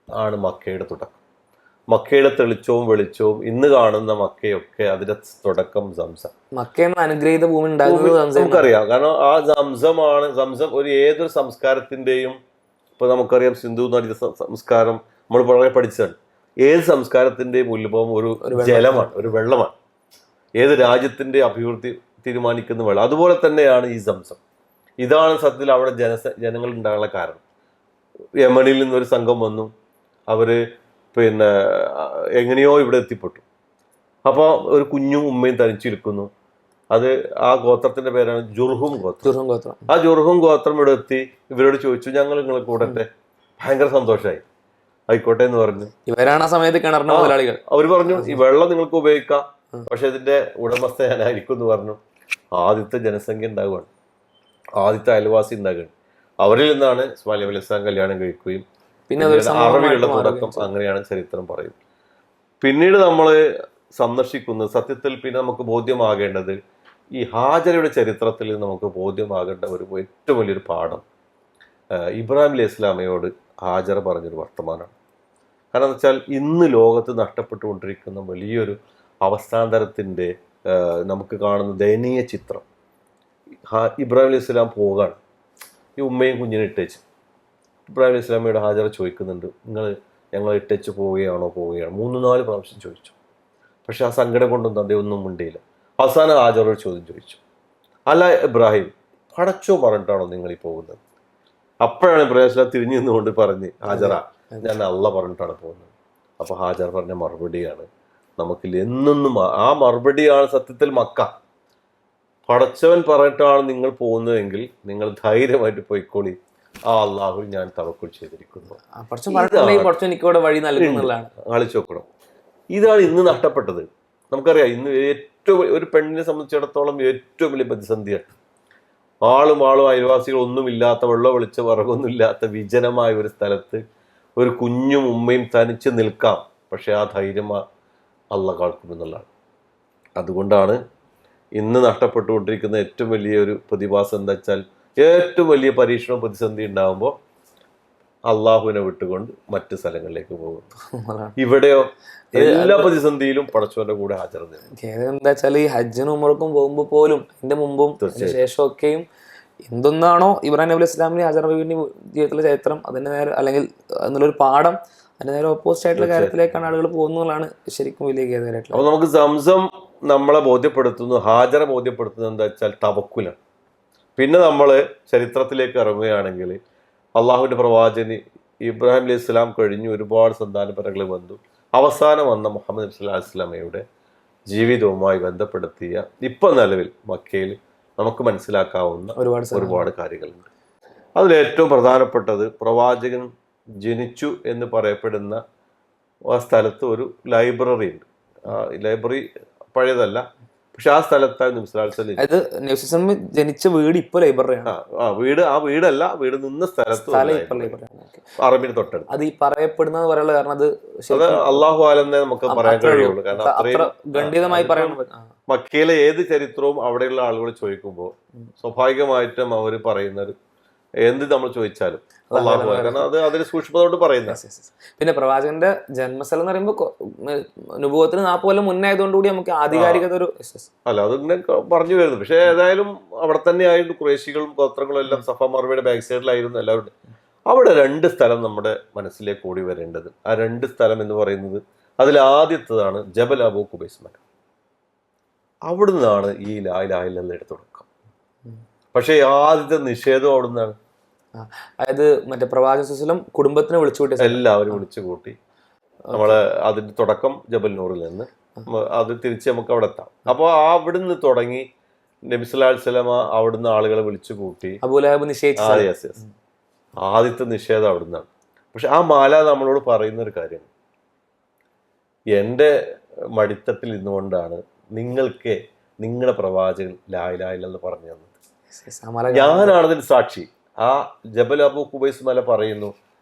ആണ് മക്കയുടെ തുടക്കം. മക്കയുടെ തെളിച്ചവും വെളിച്ചവും ഇന്ന് കാണുന്ന മക്കയൊക്കെ അതിന്റെ തുടക്കം സംസം. അനുഗ്രഹീത ഭൂമി നമുക്കറിയാം. കാരണം ആ സംസം ഒരു ഏതൊരു സംസ്കാരത്തിന്റെയും, ഇപ്പൊ നമുക്കറിയാം സിന്ധു നദി സംസ്കാരം നമ്മൾ വളരെ പഠിച്ചതാണ്. ഏത് സംസ്കാരത്തിന്റെയും ഉത്ഭവം ഒരു ജലമാണ്, ഒരു വെള്ളമാണ്. ഏത് രാജ്യത്തിന്റെ അഭിവൃദ്ധി തീരുമാനിക്കുന്ന വെള്ളം. അതുപോലെ തന്നെയാണ് ഈ സംസം. ഇതാണ് സത്യത്തിൽ അവിടെ ജനങ്ങൾ ഉണ്ടാകാനുള്ള കാരണം. യമനിൽ നിന്നൊരു സംഘം വന്നു, അവര് എങ്ങനെയോ ഇവിടെ എത്തിപ്പെട്ടു. അപ്പോൾ ഒരു കുഞ്ഞും ഉമ്മയും തനിച്ചിരിക്കുന്നു. അത് ആ ഗോത്രത്തിന്റെ പേരാണ് ജുർഹും ഗോത്രം. ആ ജുർഹും ഗോത്രം ഇവിടെ എത്തി ഇവരോട് ചോദിച്ചു, ഞങ്ങൾ നിങ്ങളെ കൂടട്ടെ. ഭയങ്കര സന്തോഷമായി. ആയിക്കോട്ടെ എന്ന് പറഞ്ഞു. ഇവരാണ് ആ സമയത്ത് കിണറിന്റെ മുതലാളികൾ. അവർ പറഞ്ഞു, ഈ വെള്ളം നിങ്ങൾക്ക് ഉപയോഗിക്കാം, പക്ഷെ ഇതിന്റെ ഉടമസ്ഥ ഞാനായിരിക്കും എന്ന് പറഞ്ഞു. ആദ്യത്തെ ജനസംഖ്യ ഉണ്ടാവുകയാണ്, ആദ്യത്തെ അയൽവാസി ഉണ്ടാകുകയാണ്. അവരിൽ നിന്നാണ് ഇസ്മായിൽ നബി അലൈഹി സ്വലാം കല്യാണം കഴിക്കുകയും പിന്നെ അറബികളുടെ തുടക്കം. അങ്ങനെയാണ് ചരിത്രം പറയുന്നത്. പിന്നീട് നമ്മൾ സന്ദർശിക്കുന്നത് സത്യത്തിൽ പിന്നെ നമുക്ക് ബോധ്യമാകേണ്ടത് ഈ ഹാജരയുടെ ചരിത്രത്തിൽ നമുക്ക് ബോധ്യമാകേണ്ട ഏറ്റവും വലിയൊരു പാഠം ഇബ്രാഹിം അലൈഹി ഇസ്ലാമയോട് ഹാജറ പറഞ്ഞൊരു വർത്തമാനമാണ്. കാരണം എന്ന് വെച്ചാൽ ഇന്ന് ലോകത്ത് നഷ്ടപ്പെട്ടുകൊണ്ടിരിക്കുന്ന വലിയൊരു അവസ്ഥാന്തരത്തിൻ്റെ നമുക്ക് കാണുന്ന ദയനീയ ചിത്രം. ഇബ്രാഹിം അലൈഹി ഇസ്ലാം പോവുകയാണ്, ഈ ഉമ്മയും കുഞ്ഞിനെ ഇട്ടേച്ച്. ഇബ്രാഹിം അലൈഹി ഇസ്ലാമയുടെ ഹാജറ ചോദിക്കുന്നുണ്ട്, ഞങ്ങൾ ഇട്ടേച്ച് പോവുകയാണോ? 3-4 പ്രാവശ്യം ചോദിച്ചു. പക്ഷെ ആ സങ്കടം കൊണ്ടൊന്നും അദ്ദേഹം ഒന്നും മിണ്ടിയില്ല. അവസാനം ഹാജറോട് ചോദ്യം ചോദിച്ചു, അല്ല ഇബ്രാഹിം, പടച്ചോ പറഞ്ഞിട്ടാണോ നിങ്ങൾ ഈ പോകുന്നത്? അപ്പോഴാണ് ഇബ്രാഹിം അലൈഹി ഇസ്ലാം തിരിഞ്ഞു നിന്നുകൊണ്ട് പറഞ്ഞ്, ഹാജറ, ഞാൻ അള്ള പറഞ്ഞിട്ടാണ് പോകുന്നത്. അപ്പൊ ഹാജർ പറഞ്ഞ മറുപടിയാണ് നമുക്കില്ല എന്നൊന്നും. ആ മറുപടിയാണ് സത്യത്തിൽ മക്ക. പടച്ചവൻ പറഞ്ഞിട്ടാണ് നിങ്ങൾ പോകുന്നതെങ്കിൽ നിങ്ങൾ ധൈര്യമായിട്ട് പോയിക്കോളി, ആ അള്ളാഹു ഞാൻ തവക്കുൽ ചെയ്തിരിക്കുന്നു. ആളിച്ചു നോക്കണം. ഇതാണ് ഇന്ന് നഷ്ടപ്പെട്ടത്. നമുക്കറിയാം, ഇന്ന് ഏറ്റവും ഒരു പെണ്ണിനെ സംബന്ധിച്ചിടത്തോളം ഏറ്റവും വലിയ പ്രതിസന്ധിയാണ്. ആളും അയൽവാസികളും ഒന്നുമില്ലാത്ത, വെള്ളം വെളിച്ച വിറകൊന്നുമില്ലാത്ത വിജനമായ ഒരു സ്ഥലത്ത് ഒരു കുഞ്ഞും ഉമ്മയും തനിച്ച് നിൽക്കാം. പക്ഷെ ആ ധൈര്യം അള്ളാഹ് കാൾക്കുമെന്നുള്ളതാണ്. അതുകൊണ്ടാണ് ഇന്ന് നഷ്ടപ്പെട്ടുകൊണ്ടിരിക്കുന്ന ഏറ്റവും വലിയൊരു പ്രതിഭാസം എന്താ വെച്ചാൽ, ഏറ്റവും വലിയ പരീക്ഷണം പ്രതിസന്ധി ഉണ്ടാകുമ്പോൾ അള്ളാഹുവിനെ വിട്ടുകൊണ്ട് മറ്റു സ്ഥലങ്ങളിലേക്ക് പോകുന്നു. ഇവിടെയോ എല്ലാ പ്രതിസന്ധിയിലും പടച്ചവന്റെ കൂടെ ഹാജർ. എന്താ വെച്ചാൽ ഈ ഹജ്ജിനും ഉംറക്കും പോകുമ്പോൾ പോലും അതിന്റെ മുമ്പും ശേഷമൊക്കെയും എന്തൊന്നാണോ ഇബ്രാഹിം നബി ഇസ്ലാമിന്റെ ഹാജർ ബീവിന്റെ ജീവിതത്തിലെ ചരിത്രം അതിന്റെ നേരെ, അല്ലെങ്കിൽ എന്നുള്ളൊരു പാഠം അതിന്റെ നേരെ ഓപ്പോസിറ്റ് ആയിട്ടുള്ള കാര്യത്തിലേക്കാണ് ആളുകൾ പോകുന്നതാണ് ശരിക്കും വലിയ ഖേദകരമായിട്ടുള്ളത്. അപ്പൊ നമുക്ക് സംസം നമ്മളെ ബോധ്യപ്പെടുത്തുന്നു, ഹാജറെ ബോധ്യപ്പെടുത്തുന്നത് എന്താ വെച്ചാൽ തവക്കുലാണ്. പിന്നെ നമ്മൾ ചരിത്രത്തിലേക്ക് ഇറങ്ങുകയാണെങ്കിൽ അള്ളാഹുവിന്റെ പ്രവാചകന് ഇബ്രാഹിം അലൈഹി സ്വലാം കഴിഞ്ഞ് ഒരുപാട് സന്താനപരങ്ങൾ വന്നു. അവസാനം വന്ന മുഹമ്മദ് നബി സ്വല്ലല്ലാഹു അലൈഹി വസല്ലമയുടെ ജീവിതവുമായി ബന്ധപ്പെടുത്തിയ ഇപ്പൊ നിലവിൽ മക്കയിൽ നമുക്ക് മനസ്സിലാക്കാവുന്ന ഒരുപാട് കാര്യങ്ങളുണ്ട്. അതിലേറ്റവും പ്രധാനപ്പെട്ടത് പ്രവാചകൻ ജനിച്ചു എന്ന് പറയപ്പെടുന്ന ആ സ്ഥലത്ത് ഒരു ലൈബ്രറി ഉണ്ട്. ലൈബ്രറി പഴയതല്ല, പക്ഷെ ആ സ്ഥലത്തായിരുന്നു ജനിച്ച വീട് ഇപ്പൊ ലൈബ്രറിയാണ്. വീട് നിന്ന സ്ഥലത്ത് അറബിന് തൊട്ടടുത്ത്. അത് ഈ പറയപ്പെടുന്നത് പറയാനുള്ള കാരണം അത് അള്ളാഹു ആലെന്നേ നമുക്ക് പറയാൻ കഴിയുള്ളൂ. കാരണം അത്രയും ഖണ്ഡിതമായി പറയാൻ മക്കയിലെ ഏത് ചരിത്രവും അവിടെയുള്ള ആളുകൾ ചോദിക്കുമ്പോൾ സ്വാഭാവികമായിട്ടും അവർ പറയുന്നത് എന്ത് നമ്മൾ ചോദിച്ചാലും അള്ളാഹു, കാരണം അത് അതിന് സൂക്ഷ്മതയോട് പറയുന്നത്. പിന്നെ പ്രവാചകന്റെ ജന്മസ്ഥലം എന്ന് പറയുമ്പോൾ നുബുവത്തിന് 40 കൊല്ലം മുന്നേ ആയതുകൊണ്ടുകൂടി നമുക്ക് ആധികാരികത ഒരു അല്ല അതിങ്ങനെ പറഞ്ഞു വരുന്നു. പക്ഷെ ഏതായാലും അവിടെ തന്നെ ആയിരുന്നു ഖുറൈശികളും ഗോത്രങ്ങളും എല്ലാം സഫ മർവയുടെ ബാക്ക് സൈഡിലായിരുന്നു എല്ലാവരും. അവിടെ 2 സ്ഥലം നമ്മുടെ മനസ്സിലേക്ക് ഓടി വരേണ്ടത്. ആ 2 സ്ഥലം എന്ന് പറയുന്നത് അതിൽ ആദ്യത്തേതാണ് ജബൽ അബൂ ഖുബൈസ് മല. അവിടെ നിന്നാണ് ഈ ലാ ഇലാഹ ഇല്ലല്ലാഹ് എടുത്തു തുടക്കം. പക്ഷെ ആദ്യത്തെ നിഷേധം അവിടെ നിന്നാണ്. അതായത് മറ്റേ പ്രവാചകൻ കുടുംബത്തിനെ വിളിച്ചുകൂട്ടി, എല്ലാവരും വിളിച്ചുകൂട്ടി. നമ്മള് അതിന്റെ തുടക്കം ജബൽ നൂറിൽ നിന്ന് അത് തിരിച്ച് നമുക്ക് അവിടെ എത്താം. അപ്പൊ അവിടുന്ന് തുടങ്ങി നബി സല്ലല്ലാഹു അലൈഹി വസല്ലമ അവിടുന്ന് ആളുകളെ വിളിച്ചു കൂട്ടി. ആദ്യത്തെ നിഷേധം അവിടുന്നാണ്. പക്ഷെ ആ മാല നമ്മളോട് പറയുന്ന ഒരു കാര്യം, എൻ്റെ മടിത്തട്ടിൽ ഇരുന്നുകൊണ്ടാണ് നിങ്ങൾക്ക് നിങ്ങളുടെ പ്രവാചകൻ ലാ ഇലാഹ ഇല്ലല്ലാഹ് പറഞ്ഞു തന്നത്. ഞാനാണതിന് സാക്ഷി. ആ ജബൽ അബൂ ഖുബൈസ് മല പറയുന്നു,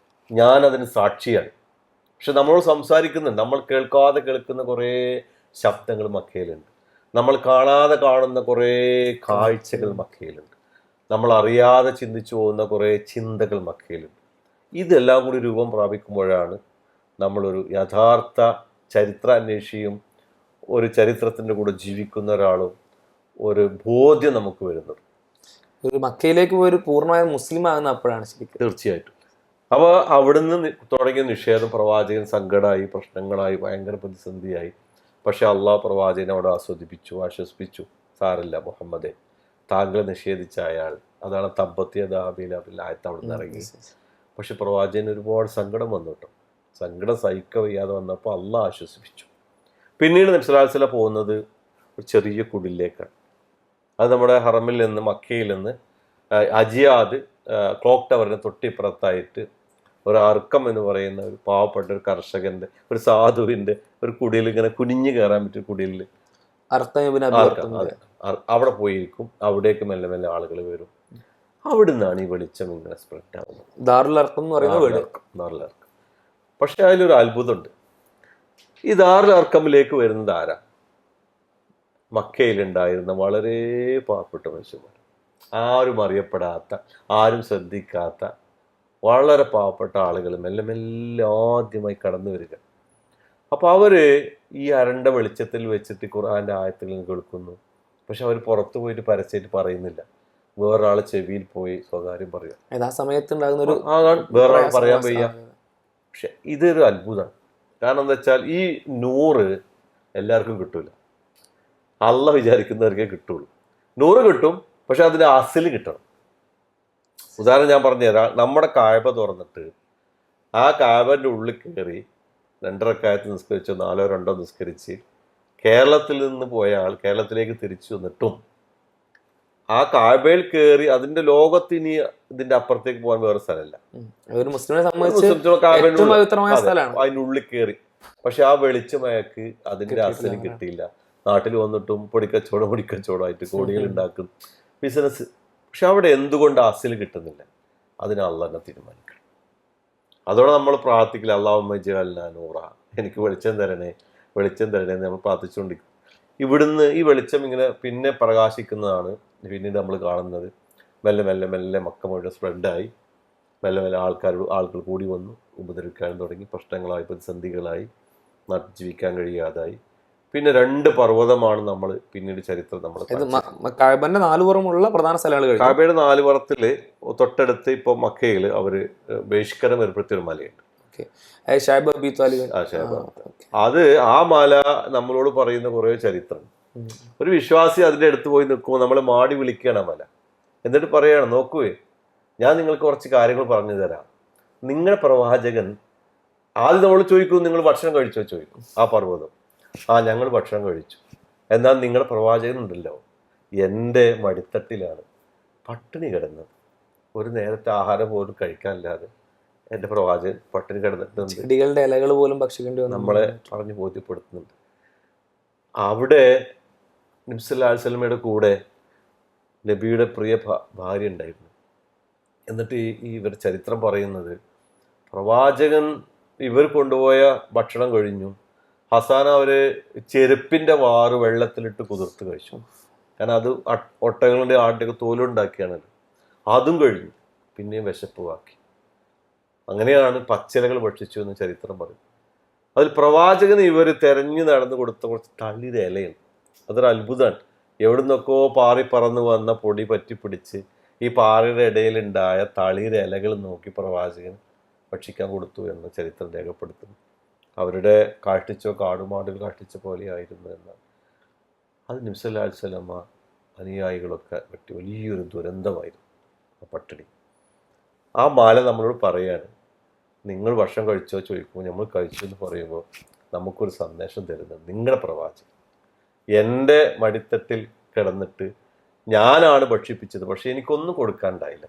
ഞാൻ അതിന് സാക്ഷിയാണ്. പക്ഷെ നമ്മളോട് സംസാരിക്കുന്നുണ്ട്. നമ്മൾ കേൾക്കാതെ കേൾക്കുന്ന കുറേ ശബ്ദങ്ങൾ മക്കയിലുണ്ട്. നമ്മൾ കാണാതെ കാണുന്ന കുറേ കാഴ്ചകൾ മക്കയിലുണ്ട്. നമ്മൾ അറിയാതെ ചിന്തിച്ചു പോകുന്ന കുറേ ചിന്തകൾ മക്കയിലുണ്ട്. ഇതെല്ലാം കൂടി രൂപം പ്രാപിക്കുമ്പോഴാണ് നമ്മളൊരു യഥാർത്ഥ ചരിത്രാന്വേഷിയും ഒരു ചരിത്രത്തിൻ്റെ കൂടെ ജീവിക്കുന്ന ഒരാളും ഒരു ബോധ്യം നമുക്ക് വരുന്നത്. ഒരു മക്കയിലേക്ക് പോയി ഒരു പൂർണ്ണമായ മുസ്ലിം ആകുന്ന അപ്പോഴാണ് ശരിക്കും. തീർച്ചയായിട്ടും. അപ്പോൾ അവിടുന്ന് തുടങ്ങിയ നിഷേധം പ്രവാചകൻ സങ്കടമായി, പ്രശ്നങ്ങളായി, ഭയങ്കര പ്രതിസന്ധിയായി. പക്ഷെ അള്ളാഹ് പ്രവാചകനെ അവിടെ ആസ്വദിപ്പിച്ചു, ആശ്വസിപ്പിച്ചു. സാരല്ല മുഹമ്മദെ, താങ്കൾ നിഷേധിച്ച അയാൾ, അതാണ് തബ്ബത്ത് യദാ അബീ ലഹബിൽ ആയത്ത് അവിടെ നിന്ന് ഇറങ്ങി. പക്ഷെ പ്രവാചകന് ഒരുപാട് സങ്കടം വന്നു കേട്ടോ. സങ്കടം സഹിക്ക വയ്യാതെ വന്നപ്പോൾ അള്ളാഹ് ആശ്വസിപ്പിച്ചു. പിന്നീട് നബി സല്ലല്ലാഹു അലൈഹി വസല്ലം പോകുന്നത് ഒരു ചെറിയ കുടിലേക്കാണ്. അത് നമ്മുടെ ഹറമിൽ നിന്ന്, മക്കയിൽ നിന്ന് അജിയാദ് ക്ലോക്ക് ടവറിന് തൊട്ടിപ്പുറത്തായിട്ട് ഒരു അർക്കം എന്ന് പറയുന്ന ഒരു പാവപ്പെട്ട ഒരു കർഷകന്റെ, ഒരു സാധുവിന്റെ ഒരു കുടിയിൽ, ഇങ്ങനെ കുനിഞ്ഞു കയറാൻ പറ്റിയ കുടിയിൽ അവിടെ പോയിരിക്കും. അവിടേക്ക് മെല്ലെ മെല്ലെ ആളുകൾ വരും. അവിടെ നിന്നാണ് ഈ വെളിച്ചം ഇങ്ങനെ സ്പ്രെഡ് ആവുന്നത്. ദാറുൽ അർക്കം എന്ന് പറയുന്ന വീട്. ദാറുൽ അർക്കം. പക്ഷെ അതിലൊരു അത്ഭുതമുണ്ട്. ഈ ദാറുൽ അർക്കമിലേക്ക് വരുന്നത് ആരാ? മക്കയിലുണ്ടായിരുന്ന വളരെ പാവപ്പെട്ട മനുഷ്യന്മാർ, ആരും അറിയപ്പെടാത്ത, ആരും ശ്രദ്ധിക്കാത്ത വളരെ പാവപ്പെട്ട ആളുകൾ മെല്ലെ മെല്ലെ ആദ്യമായി കടന്നു വരിക. അപ്പോൾ അവർ ഈ അരണ്ട വെളിച്ചത്തിൽ വെച്ചിട്ട് ഖുർആൻ്റെ ആയത്തുകൾ കേൾക്കുന്നു. പക്ഷെ അവർ പുറത്തു പോയിട്ട് പരസ്യമായിട്ട് പറയുന്നില്ല. വേറൊരാൾ ചെവിയിൽ പോയി സ്വകാര്യം പറയുക. ആ സമയത്തുണ്ടാകുന്ന ഒരു വേറൊരാൾ പറയാൻ വയ്യ. പക്ഷെ ഇതൊരു അത്ഭുതമാണ്. കാരണം എന്താ വെച്ചാൽ ഈ നൂറ് എല്ലാവർക്കും കിട്ടൂല. അള്ളാഹ് വിചാരിക്കുന്നവർക്കേ കിട്ടുള്ളൂ. നൂറ് കിട്ടും, പക്ഷെ അതിന് അസിൽ കിട്ടണം. ഉദാഹരണം ഞാൻ പറഞ്ഞുതരാം. നമ്മുടെ കായബ തുറന്നിട്ട് ആ കായബൻ്റെ ഉള്ളിൽ കയറി 2 റക്അത്ത് നിസ്കരിച്ചോ 4 or 2 നിസ്കരിച്ച് കേരളത്തിൽ നിന്ന് പോയ ആൾ കേരളത്തിലേക്ക് തിരിച്ചു വന്നിട്ടും ആ കായബയിൽ കയറി അതിന്റെ ലോകത്തിന് ഇതിന്റെ അപ്പുറത്തേക്ക് പോകാൻ വേറെ സ്ഥലമല്ല. അതിനുള്ളിൽ കയറി. പക്ഷെ ആ വെളിച്ചമയക്ക് അതിന്റെ അസിൽ കിട്ടിയില്ല. നാട്ടിൽ വന്നിട്ടും പൊടിക്കച്ചവടമായിട്ട് കോടികൾ ഉണ്ടാക്കും, ബിസിനസ്. പക്ഷെ അവിടെ എന്തുകൊണ്ട് അസിൽ കിട്ടുന്നില്ല? അതിന് അള്ളാഹ് തന്നെ തീരുമാനിക്കണം. അതോടെ നമ്മൾ പ്രാർത്ഥിക്കില്ല, അല്ലാഹുമ്മ ജഅൽനാ നൂറ, എനിക്ക് വെളിച്ചം തരണേ എന്ന് നമ്മൾ പ്രാർത്ഥിച്ചുകൊണ്ടിരിക്കും. ഇവിടുന്ന് ഈ വെളിച്ചം ഇങ്ങനെ പിന്നെ പ്രകാശിക്കുന്നതാണ് പിന്നീട് നമ്മൾ കാണുന്നത്. മെല്ലെ മെല്ലെ മെല്ലെ മക്ക മുഴുവൻ സ്പ്രെഡായി, മെല്ലെ മെല്ലെ ആളുകൾ കൂടി വന്നു, ഉപദ്രവിക്കാൻ തുടങ്ങി, പ്രശ്നങ്ങളായി, പ്രതിസന്ധികളായി, നാട്ടിൽ ജീവിക്കാൻ കഴിയാതായി. പിന്നെ 2 പർവ്വതമാണ് നമ്മൾ പിന്നീട് ചരിത്രം നമ്മൾ കഅബന്റെ 4 പുറമുള്ള പ്രധാന സ്ഥലങ്ങൾ. കഅബയുടെ 4 പുറത്തില് തൊട്ടടുത്ത് ഇപ്പൊ മക്കയിൽ അവര് ബഹിഷ്കരണം ഏർപ്പെടുത്തിയ ഒരു മലയുണ്ട്. അത് ആ മല നമ്മളോട് പറയുന്ന കുറെ ചരിത്രം. ഒരു വിശ്വാസി അതിന്റെ അടുത്ത് പോയി നിൽക്കുമ്പോൾ നമ്മൾ മാടി വിളിക്കുകയാണ് മല. എന്നിട്ട് പറയാണ്, നോക്കുവേ, ഞാൻ നിങ്ങൾക്ക് കുറച്ച് കാര്യങ്ങൾ പറഞ്ഞു തരാം. നിങ്ങളുടെ പ്രവാചകൻ ആദ്യം നമ്മൾ ചോദിക്കും, നിങ്ങൾ ഭക്ഷണം കഴിച്ചോ ചോദിക്കും. ആ പർവ്വതം, ഞങ്ങൾ ഭക്ഷണം കഴിച്ചു. എന്നാൽ നിങ്ങളുടെ പ്രവാചകൻ ഉണ്ടല്ലോ, എൻ്റെ മടിത്തട്ടിലാണ് പട്ടിണി കിടന്നത്. ഒരു നേരത്തെ ആഹാരം പോലും കഴിക്കാനില്ലാതെ എൻ്റെ പ്രവാചകൻ പട്ടിണി കിടന്നിട്ടുണ്ട്. ചെടികളുടെ ഇലകൾ പോലും ഭക്ഷിക്കേണ്ടി വന്നു. നമ്മളെ പറഞ്ഞ് ബോധ്യപ്പെടുത്തുന്നുണ്ട്. അവിടെ നബി സല്ലല്ലാഹു അലൈഹി വസല്ലമയുടെ കൂടെ നബിയുടെ പ്രിയ ഭാര്യ ഉണ്ടായിരുന്നു. എന്നിട്ട് ഇവർ ചരിത്രം പറയുന്നത്, പ്രവാചകൻ ഇവർ കൊണ്ടുപോയ ഭക്ഷണം കഴിഞ്ഞു. ഹസാൻ അവര് ചെരുപ്പിന്റെ വാറ് വെള്ളത്തിലിട്ട് കുതിർത്ത് കഴിച്ചു. കാരണം അത് ഒട്ടകങ്ങളുടെ ആട്ടിയൊക്കെ തോലുണ്ടാക്കിയാണല്ലോ. അതും കഴിഞ്ഞു. പിന്നെയും വിശപ്പ് ബാക്കി. അങ്ങനെയാണ് പച്ചിലകൾ ഭക്ഷിച്ചു എന്ന് ചരിത്രം പറയും. അതിൽ പ്രവാചകന് ഇവർ തെരഞ്ഞു നടന്നു കൊടുത്ത കുറച്ച് തളിര് ഇലയാണ്. അതൊരു അത്ഭുതമാണ്. എവിടെ നിന്നൊക്കെ പാറി പറന്ന് വന്ന പൊടി പറ്റിപ്പിടിച്ച് ഈ പാറയുടെ ഇടയിലുണ്ടായ തളിര് ഇലകൾ നോക്കി പ്രവാചകൻ ഭക്ഷിക്കാൻ കൊടുത്തു എന്ന് ചരിത്രം രേഖപ്പെടുത്തുന്നു. അവരുടെ കാഷ്ടിച്ചോ കാടുമാടുകൾ കാഷ്ടിച്ച പോലെയായിരുന്നു എന്നാണ്. അത് നബി സല്ലല്ലാഹു അലൈഹി വസല്ലമ അനുയായികളൊക്കെ പറ്റി വലിയൊരു ദുരന്തമായിരുന്നു ആ പട്ടിണി. ആ മാല നമ്മളോട് പറയാണ്, നിങ്ങൾ ഭക്ഷണം കഴിച്ചോ ചോദിക്കുമ്പോൾ നമ്മൾ കഴിച്ചു എന്ന് പറയുമ്പോൾ നമുക്കൊരു സന്ദേശം തരുന്നത്, നിങ്ങളുടെ പ്രവാചകൻ എൻ്റെ മടിത്തട്ടിൽ കിടന്നിട്ട് ഞാനാണ് ഭക്ഷിപ്പിച്ചത്, പക്ഷെ എനിക്കൊന്നും കൊടുക്കാനുണ്ടായില്ല,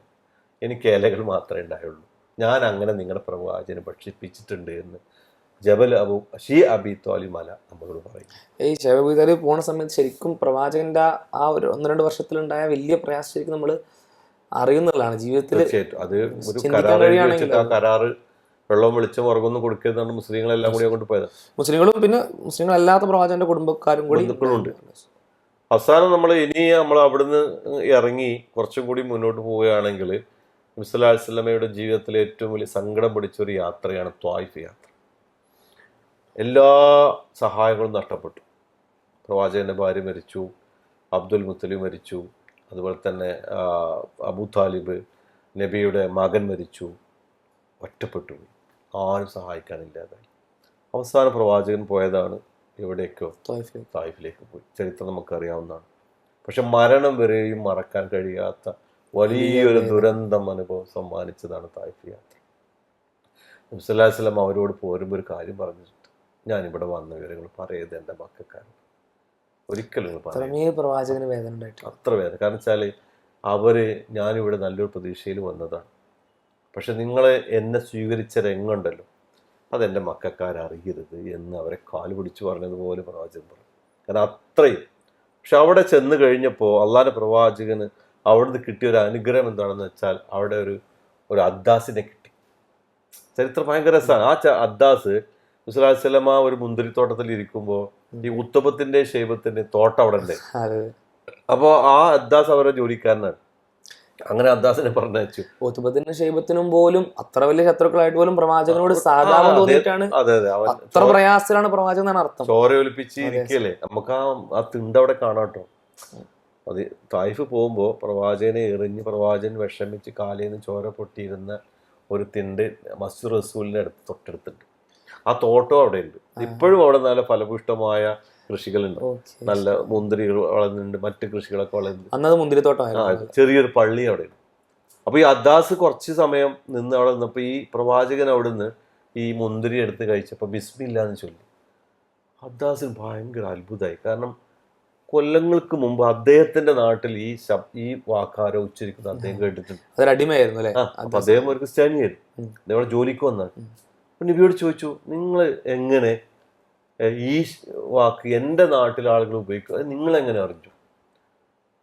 എനിക്ക് ഇലകൾ മാത്രമേ ഉണ്ടായുള്ളൂ. ഞാൻ അങ്ങനെ നിങ്ങളുടെ പ്രവാചകനെ ഭക്ഷിപ്പിച്ചിട്ടുണ്ട് എന്ന് ജബൽ അബി ത്വാലിബ് മല നമ്മളോട് പറയും. ഈ ഷൈബ് അബി ത്വാലിബ് പോണ സമയത്ത് ശരിക്കും പ്രവാചകന്റെ ആ ഒരു 1-2 വർഷത്തിലുണ്ടായ വലിയ പ്രയാസം ശരിക്കും നമ്മൾ അറിയുന്നതാണ് ജീവിതത്തിൽ. അത് ഒരു കരാറ് വെള്ളവും വെളിച്ചം ഉറങ്ങൊന്നും കൊടുക്കരുതാണ് മുസ്ലിങ്ങളെല്ലാം കൂടി അങ്ങോട്ട് പോയത്. മുസ്ലിങ്ങളും പിന്നെ മുസ്ലിങ്ങളല്ലാത്ത പ്രവാചകന്റെ കുടുംബക്കാരും കൂടി ഉണ്ട്. അവസാനം നമ്മൾ അവിടുന്ന് ഇറങ്ങി കുറച്ചും കൂടി മുന്നോട്ട് പോവുകയാണെങ്കിൽ നബി സല്ലല്ലാഹു അലൈഹി വസല്ലമയുടെ ജീവിതത്തിലെ ഏറ്റവും വലിയ സങ്കടം പിടിച്ചൊരു യാത്രയാണ് ത്വായിഫ് യാത്ര. എല്ലാ സഹായങ്ങളും നഷ്ടപ്പെട്ടു. പ്രവാചകന്റെ ഭാര്യ മരിച്ചു, അബ്ദുൽ മുത്തലിബ് മരിച്ചു, അതുപോലെ തന്നെ അബൂ താലിബ് നബിയുടെ മകൻ മരിച്ചു, ഒറ്റപ്പെട്ടു, ആരും സഹായിക്കാനില്ലാതായി. അവസാന പ്രവാചകൻ പോയതാണ് എവിടേക്കോ, തായിഫിലേക്ക് പോയി. ചരിത്രം നമുക്കറിയാവുന്നതാണ്. പക്ഷെ മരണം വരെയും മറക്കാൻ കഴിയാത്ത വലിയൊരു ദുരന്തം അനുഭവം സമ്മാനിച്ചതാണ് തായിഫ് യാത്ര. നബി സല്ലല്ലാഹു അലൈഹി വസല്ലം അവരോട് പോരുമ്പോൾ ഒരു കാര്യം പറഞ്ഞിട്ടുണ്ട്, ഞാനിവിടെ വന്ന വിവരങ്ങൾ പറയത് എൻ്റെ മക്കൾക്കാണ്, ഒരിക്കലും പ്രവാചകന് വേദന ഉണ്ടായിട്ട് അത്ര വേദന. കാരണം വെച്ചാൽ ഞാനിവിടെ നല്ലൊരു പ്രതീക്ഷയിൽ വന്നതാണ്, പക്ഷെ നിങ്ങൾ എന്നെ സ്വീകരിച്ച രംഗമുണ്ടല്ലോ അതെൻ്റെ മക്കാരറിയരുത് എന്ന് അവരെ കാല് പിടിച്ചു പറഞ്ഞതുപോലെ പ്രവാചകൻ പറഞ്ഞു. കാരണം അത്രയും. പക്ഷെ അവിടെ ചെന്ന് കഴിഞ്ഞപ്പോൾ അള്ളാഹുവിൻ്റെ പ്രവാചകന് അവിടുന്ന് കിട്ടിയ ഒരു അനുഗ്രഹം എന്താണെന്ന് വെച്ചാൽ അവിടെ ഒരു അദ്ദാസിനെ കിട്ടി. ചരിത്രം ഭയങ്കര രസമാണ്. ആ അദ്ദാസ് നബി സല്ലല്ലാഹു അലൈഹി വസല്ലമ ഒരു മുന്തിരിത്തോട്ടത്തിൽ ഇരിക്കുമ്പോൾ ഈ ഉത്തബത്തിന്റെ ഷൈബത്തിന്റെ തോട്ടം അവിടെ ഉണ്ട്. അപ്പോൾ ആ അദ്ദാസ് അവരുടെ ജോലിക്കാരനാണ്. അങ്ങനെ അദ്ദാസിനെ പറഞ്ഞയച്ചു. ഉത്ബത്തിനും ഷൈബത്തിനും പോലും അത്ര വലിയ ശത്രുക്കളായിട്ട് പോലും പ്രവാചകനോട് സാധാരണ തോന്നിയിട്ടാണ്. അത്ര പ്രയാസത്തിലാണ് പ്രവാചകൻ എന്നാണ് അർത്ഥം. ചോര ഒലിപ്പിച്ച് ഇരിക്കല്ലേ. നമുക്ക് ആ തിണ്ട് അവിടെ കാണാട്ടോ. അത് തായിഫ് പോകുമ്പോ പ്രവാചകനെ എറിഞ്ഞ് പ്രവാചകൻ വിഷമിച്ച് കാലേന്ന് ചോര പൊട്ടിയിരുന്ന ഒരു തിണ്ട് മസ്ജിദ് റസൂലിന്റെ അടുത്ത് തൊട്ടടുത്തുണ്ട്. ആ തോട്ടം അവിടെ ഉണ്ട്. ഇപ്പോഴും അവിടെ നല്ല ഫലപുഷ്ടമായ കൃഷികളുണ്ട്, നല്ല മുന്തിരികൾ വളർന്നുണ്ട്, മറ്റു കൃഷികളൊക്കെ വളർന്നു. ചെറിയൊരു പള്ളി അവിടെ ഉണ്ട്. അപ്പൊ ഈ അദ്ദാസ് കുറച്ച് സമയം നിന്ന് അവിടെ നിന്നപ്പോ ഈ പ്രവാചകൻ അവിടുന്ന് ഈ മുന്തിരി എടുത്ത് കഴിച്ചപ്പോ ബിസ്മില്ലാന്ന് ചൊല്ലി. അദ്ദാസിന് ഭയങ്കര അത്ഭുതമായി. കാരണം കൊല്ലങ്ങൾക്ക് മുമ്പ് അദ്ദേഹത്തിന്റെ നാട്ടിൽ ഈ വാക്കാരോ ഉച്ചരിക്കുന്ന അദ്ദേഹം കേട്ടിട്ടുണ്ട്. അപ്പൊ അദ്ദേഹം ഒരു ക്രിസ്ത്യാനിയായിരുന്നു. അദ്ദേഹം ജോലിക്ക് വന്നാണ്. നബിയോട് ചോദിച്ചു, നിങ്ങൾ എങ്ങനെ ഈ വാക്ക് എൻ്റെ നാട്ടിലെ ആളുകൾ ഉപയോഗിക്കുക, നിങ്ങൾ എങ്ങനെ അറിഞ്ഞു?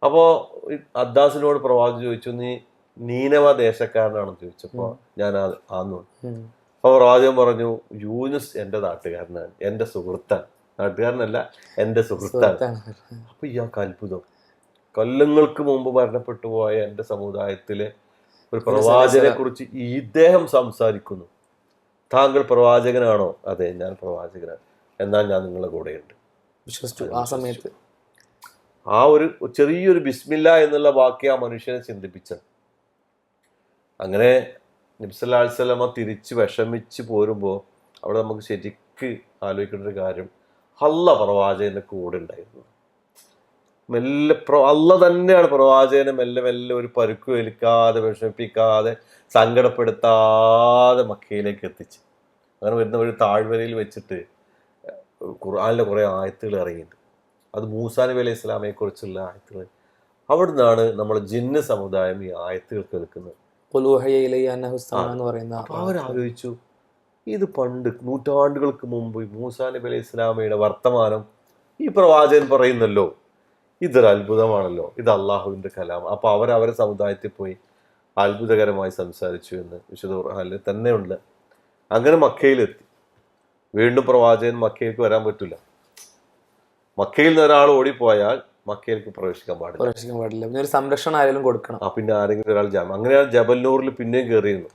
അപ്പോൾ അദ്ദാസിനോട് പ്രവാചകൻ ചോദിച്ചു, നീ നീനവ ദേശക്കാരനാണെന്ന് ചോദിച്ചപ്പോൾ ഞാൻ ആന്നു. അപ്പോൾ പ്രവാചകൻ പറഞ്ഞു, യൂനുസ് എൻ്റെ നാട്ടുകാരനാണ്, എൻ്റെ സുഹൃത്താണ്, നാട്ടുകാരനല്ല, എൻ്റെ സുഹൃത്താണ്. അപ്പൊ ഇയാൾക്ക് അത്ഭുതം, കൊല്ലങ്ങൾക്ക് മുമ്പ് മരണപ്പെട്ടു പോയ എൻ്റെ സമുദായത്തിലെ ഒരു പ്രവാചകനെ കുറിച്ച് ഇദ്ദേഹം സംസാരിക്കുന്നു. താങ്കൾ പ്രവാചകനാണോ? അതെ, ഞാൻ പ്രവാചകനാണ്. എന്നാൽ ഞാൻ നിങ്ങളുടെ കൂടെയുണ്ട്. വിശ്വസിച്ചു. ആ സമയത്ത് ആ ഒരു ചെറിയൊരു ബിസ്മില്ല എന്നുള്ള വാക്ക് ആ മനുഷ്യനെ ചിന്തിപ്പിച്ചത്. അങ്ങനെ നബി സല്ലല്ലാഹു അലൈഹി വസല്ലമ തിരിച്ച് വിഷമിച്ച് പോരുമ്പോൾ അവിടെ നമുക്ക് ശരിക്ക് ആലോചിക്കേണ്ട ഒരു കാര്യം, അല്ലാഹ് പ്രവാചകന്റെ കൂടെ ഉണ്ടായിരുന്നു. മെല്ലെ അല്ലാഹ് തന്നെയാണ് പ്രവാചകനെ മെല്ലെ മെല്ലെ ഒരു പരുക്ക് വലിക്കാതെ, വിഷമിപ്പിക്കാതെ, സങ്കടപ്പെടുത്താതെ മക്കയിലേക്ക് എത്തിച്ച്. അങ്ങനെ വരുന്ന ഒരു താഴ്വരയിൽ വെച്ചിട്ട് ഖുർആനിലെ കുറേ ആയത്തുകൾ ഇറങ്ങിയിട്ടുണ്ട്. അത് മൂസാ നബി അലൈഹി ഇസ്ലാമയെ കുറിച്ചുള്ള ആയത്തുകൾ. അവിടെ നിന്നാണ് നമ്മൾ ജിന്ന് സമുദായം ഈ ആയത്തുകൾ കേൾക്കുന്നത്. അവരാലോചിച്ചു, ഇത് പണ്ട് നൂറ്റാണ്ടുകൾക്ക് മുമ്പ് മൂസാ നബി അലൈഹി ഇസ്ലാമയുടെ വർത്തമാനം ഈ പ്രവാചകൻ പറയുന്നല്ലോ, ഇതൊരു അത്ഭുതമാണല്ലോ, ഇത് അള്ളാഹുവിന്റെ കലാം. അപ്പൊ അവരെ സമുദായത്തിൽ പോയി അത്ഭുതകരമായി സംസാരിച്ചു എന്ന് വിശുദ്ധ ഖുർആനിൽ തന്നെയുണ്ട്. അങ്ങനെ മക്കയിലെത്തി. വീണ്ടും പ്രവാചകൻ മക്കയിലേക്ക് വരാൻ പറ്റില്ല. മക്കയിൽ നിന്ന് ഒരാൾ ഓടിപ്പോയാൽ മക്കയിലേക്ക് പ്രവേശിക്കാൻ പാടില്ല. ഒരു സംരക്ഷണം ആരെങ്കിലും കൊടുക്കണം. പിന്നെ ആരെങ്കിലും ഒരാൾ അങ്ങനെയാണ് ജബൽ നൂറിൽ പിന്നെയും കയറിയിരുന്നു.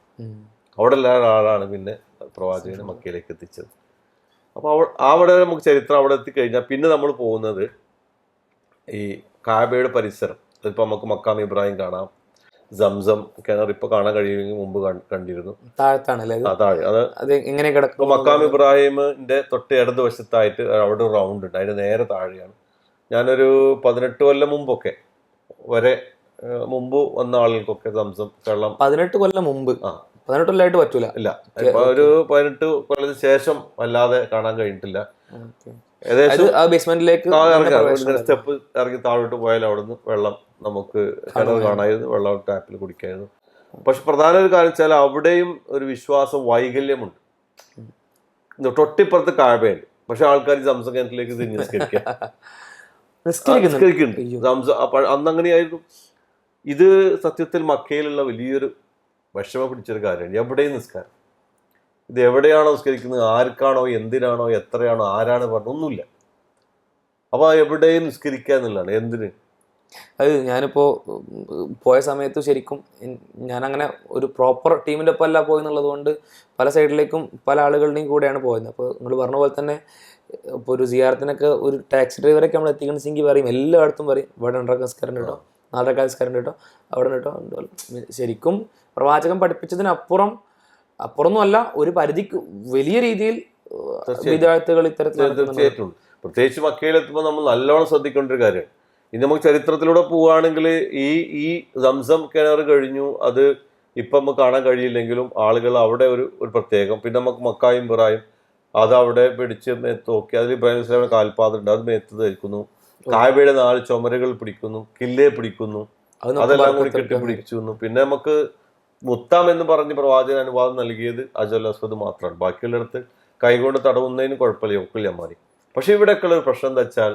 അവിടെ എല്ലാ ആളാണ് പിന്നെ പ്രവാചകനെ മക്കയിലേക്ക് എത്തിച്ചത്. അപ്പൊ അവിടെ നമുക്ക് ചരിത്രം അവിടെ എത്തിക്കഴിഞ്ഞാൽ പിന്നെ നമ്മൾ പോകുന്നത് ഈ കാബയുടെ പരിസരം. അതിപ്പോ നമുക്ക് മക്കാം ഇബ്രാഹിം കാണാം, സംസം കിണർ ഇപ്പൊ കാണാൻ കഴിയുമെങ്കിൽ മുമ്പ് കണ്ടിരുന്നു. താഴത്താണല്ലേ? താഴെ അത് എങ്ങനെ കിടക്കും? മക്കാം ഇബ്രാഹിമിന്റെ തൊട്ട് ഇടതുവശത്തായിട്ട് അവിടെ ഒരു റൗണ്ട് ഉണ്ട്, അതിന്റെ നേരെ താഴെയാണ്. ഞാനൊരു 18 കൊല്ലം മുമ്പൊക്കെ മുമ്പ് വന്ന ആളുകൾക്കൊക്കെ സംസം വെള്ളം 18 കൊല്ലം മുമ്പ്. 18 കൊല്ലമായിട്ട് പറ്റൂല. ഇല്ല, ഒരു 18 കൊല്ലത്തിന് ശേഷം വല്ലാതെ കാണാൻ കഴിഞ്ഞിട്ടില്ല. സ്റ്റെപ്പ് ഇറങ്ങി താഴോട്ട് പോയാൽ അവിടുന്ന് വെള്ളം നമുക്ക് കിണർ കാണായിരുന്നു, വെള്ളം ടാപ്പിൽ കുടിക്കായിരുന്നു. പക്ഷെ പ്രധാന ഒരു കാര്യം വെച്ചാൽ അവിടെയും ഒരു വിശ്വാസം വൈകല്യമുണ്ട്. തൊട്ടിപ്പുറത്ത് കാഴ്ചയുണ്ട്, പക്ഷെ ആൾക്കാർ സംസം കിണറ്റിലേക്ക് തിരിഞ്ഞ് നിസ്കരിക്കുന്നുണ്ട്. അന്നങ്ങനെയായിരുന്നു. ഇത് സത്യത്തിൽ മക്കയിലുള്ള വലിയൊരു വിഷമം പിടിച്ചൊരു കാര്യമാണ്. എവിടെയും നിസ്കാരം, ഇത് എവിടെയാണോ നിസ്കരിക്കുന്നത്, ആർക്കാണോ, എന്തിനാണോ, എത്രയാണോ, ആരാണ് പറഞ്ഞൊന്നുമില്ല. അപ്പൊ എവിടെയും നിസ്കരിക്കുക എന്നുള്ളതാണ്. എന്തിന്? അത് ഞാനിപ്പോ പോയ സമയത്ത് ശരിക്കും ഞാനങ്ങനെ ഒരു പ്രോപ്പർ ടീമിൻ്റെ ഒപ്പം അല്ല പോയെന്നുള്ളത് കൊണ്ട് പല സൈഡിലേക്കും പല ആളുകളുടെയും കൂടെയാണ് പോയത്. അപ്പോൾ നിങ്ങൾ പറഞ്ഞ പോലെ തന്നെ ഇപ്പോൾ ഒരു സിയാറത്തിനൊക്കെ ഒരു ടാക്സി ഡ്രൈവറൊക്കെ നമ്മൾ എത്തിക്കണമെങ്കിൽ പറയും, എല്ലായിടത്തും പറയും ഇവിടെ 2 നിസ്കാരം കേട്ടോ, 4 നിസ്കാരം കേട്ടോ, അവിടെ കേട്ടോ. ശരിക്കും പ്രവാചകൻ അപ്പുറമൊന്നുമല്ല, ഒരു പരിധിക്ക് വലിയ രീതിയിൽ വിദ്യാർത്ഥികൾ ഇത്തരത്തിൽ പ്രത്യേകിച്ച് മക്കയിലെത്തുമ്പോൾ നമ്മൾ നല്ലോണം ശ്രദ്ധിക്കേണ്ട ഒരു കാര്യമാണ്. ഇനി നമുക്ക് ചരിത്രത്തിലൂടെ പോവുകയാണെങ്കിൽ ഈ സംസം കിണർ കഴിഞ്ഞു, അത് ഇപ്പം നമുക്ക് കാണാൻ കഴിയില്ലെങ്കിലും ആളുകൾ അവിടെ ഒരു പ്രത്യേകം. പിന്നെ നമുക്ക് മക്കായും ഇബ്രാഹിം അതവിടെ പിടിച്ച് മേത്ത് നോക്കി, അതിൽ ഇബ്രാഹിം ഇസ്ലാമിന്റെ കാൽപാദം ഉണ്ട്, അത് മേത്ത് ധരിക്കുന്നു. കാബയുടെ 4 ചുമരുകൾ പിടിക്കുന്നു, കില്ലേ പിടിക്കുന്നു, അതെല്ലാം കൂടി കെട്ടിപ്പിടിച്ചു. പിന്നെ നമുക്ക് മുത്താം എന്ന് പറഞ്ഞ് പ്രവാചകൻ അനുവാദം നൽകിയത് അജൽ അസ്വദ് മാത്രമാണ്. ബാക്കിയുള്ളിടത്ത് കൈകൊണ്ട് തടവുന്നതിന് കുഴപ്പമില്ല, ഒക്കുല്യമാനി. പക്ഷെ ഇവിടെയൊക്കെയുള്ള ഒരു പ്രശ്നം എന്താ വെച്ചാൽ,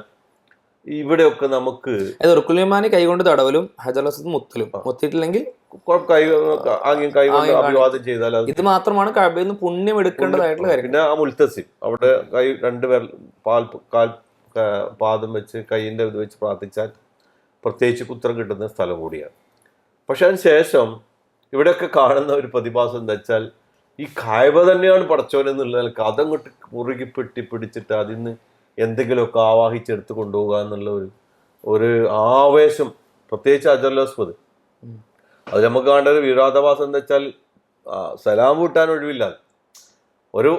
ഇവിടെയൊക്കെ നമുക്ക് റുക്കുല്യമാനി കൈകൊണ്ട് തടവലും ഹജർ അസ്വദ് മുത്തലും, മുത്തിയിട്ടില്ലെങ്കിൽ കൈകൊണ്ട് അഭിവാദം ചെയ്താൽ ഇത് മാത്രമാണ് കഅബയിൽ നിന്ന് പുണ്യം എടുക്കേണ്ടതായിട്ടുള്ള കാര്യം. പിന്നെ ആ മുൽത്തസിം അവിടെ കൈ 2 പേർ പാദം വെച്ച് കൈയിന്റെ ഇത് വെച്ച് പ്രാർത്ഥിച്ചാൽ പ്രത്യേകിച്ച് ഉത്തരം കിട്ടുന്ന സ്ഥലം കൂടിയാണ്. പക്ഷെ അതിന് ശേഷം ഇവിടെയൊക്കെ കാണുന്ന ഒരു പ്രതിഭാസം എന്താ വെച്ചാൽ, ഈ കായബ തന്നെയാണ് പടച്ചോനെന്നുള്ള അതങ്ങോട്ട് മുറുകി പിടിച്ചിട്ട് അതിന്ന് എന്തെങ്കിലുമൊക്കെ ആവാഹിച്ചെടുത്ത് കൊണ്ടുപോകുക എന്നുള്ള ഒരു ആവേശം, പ്രത്യേകിച്ച് അജറുൽ അസ്വദ്. അത് നമുക്ക് കാണേണ്ട ഒരു വിരോധാഭാസം എന്താ വെച്ചാൽ, സലാം വീട്ടാൻ ഒഴിവില്ല.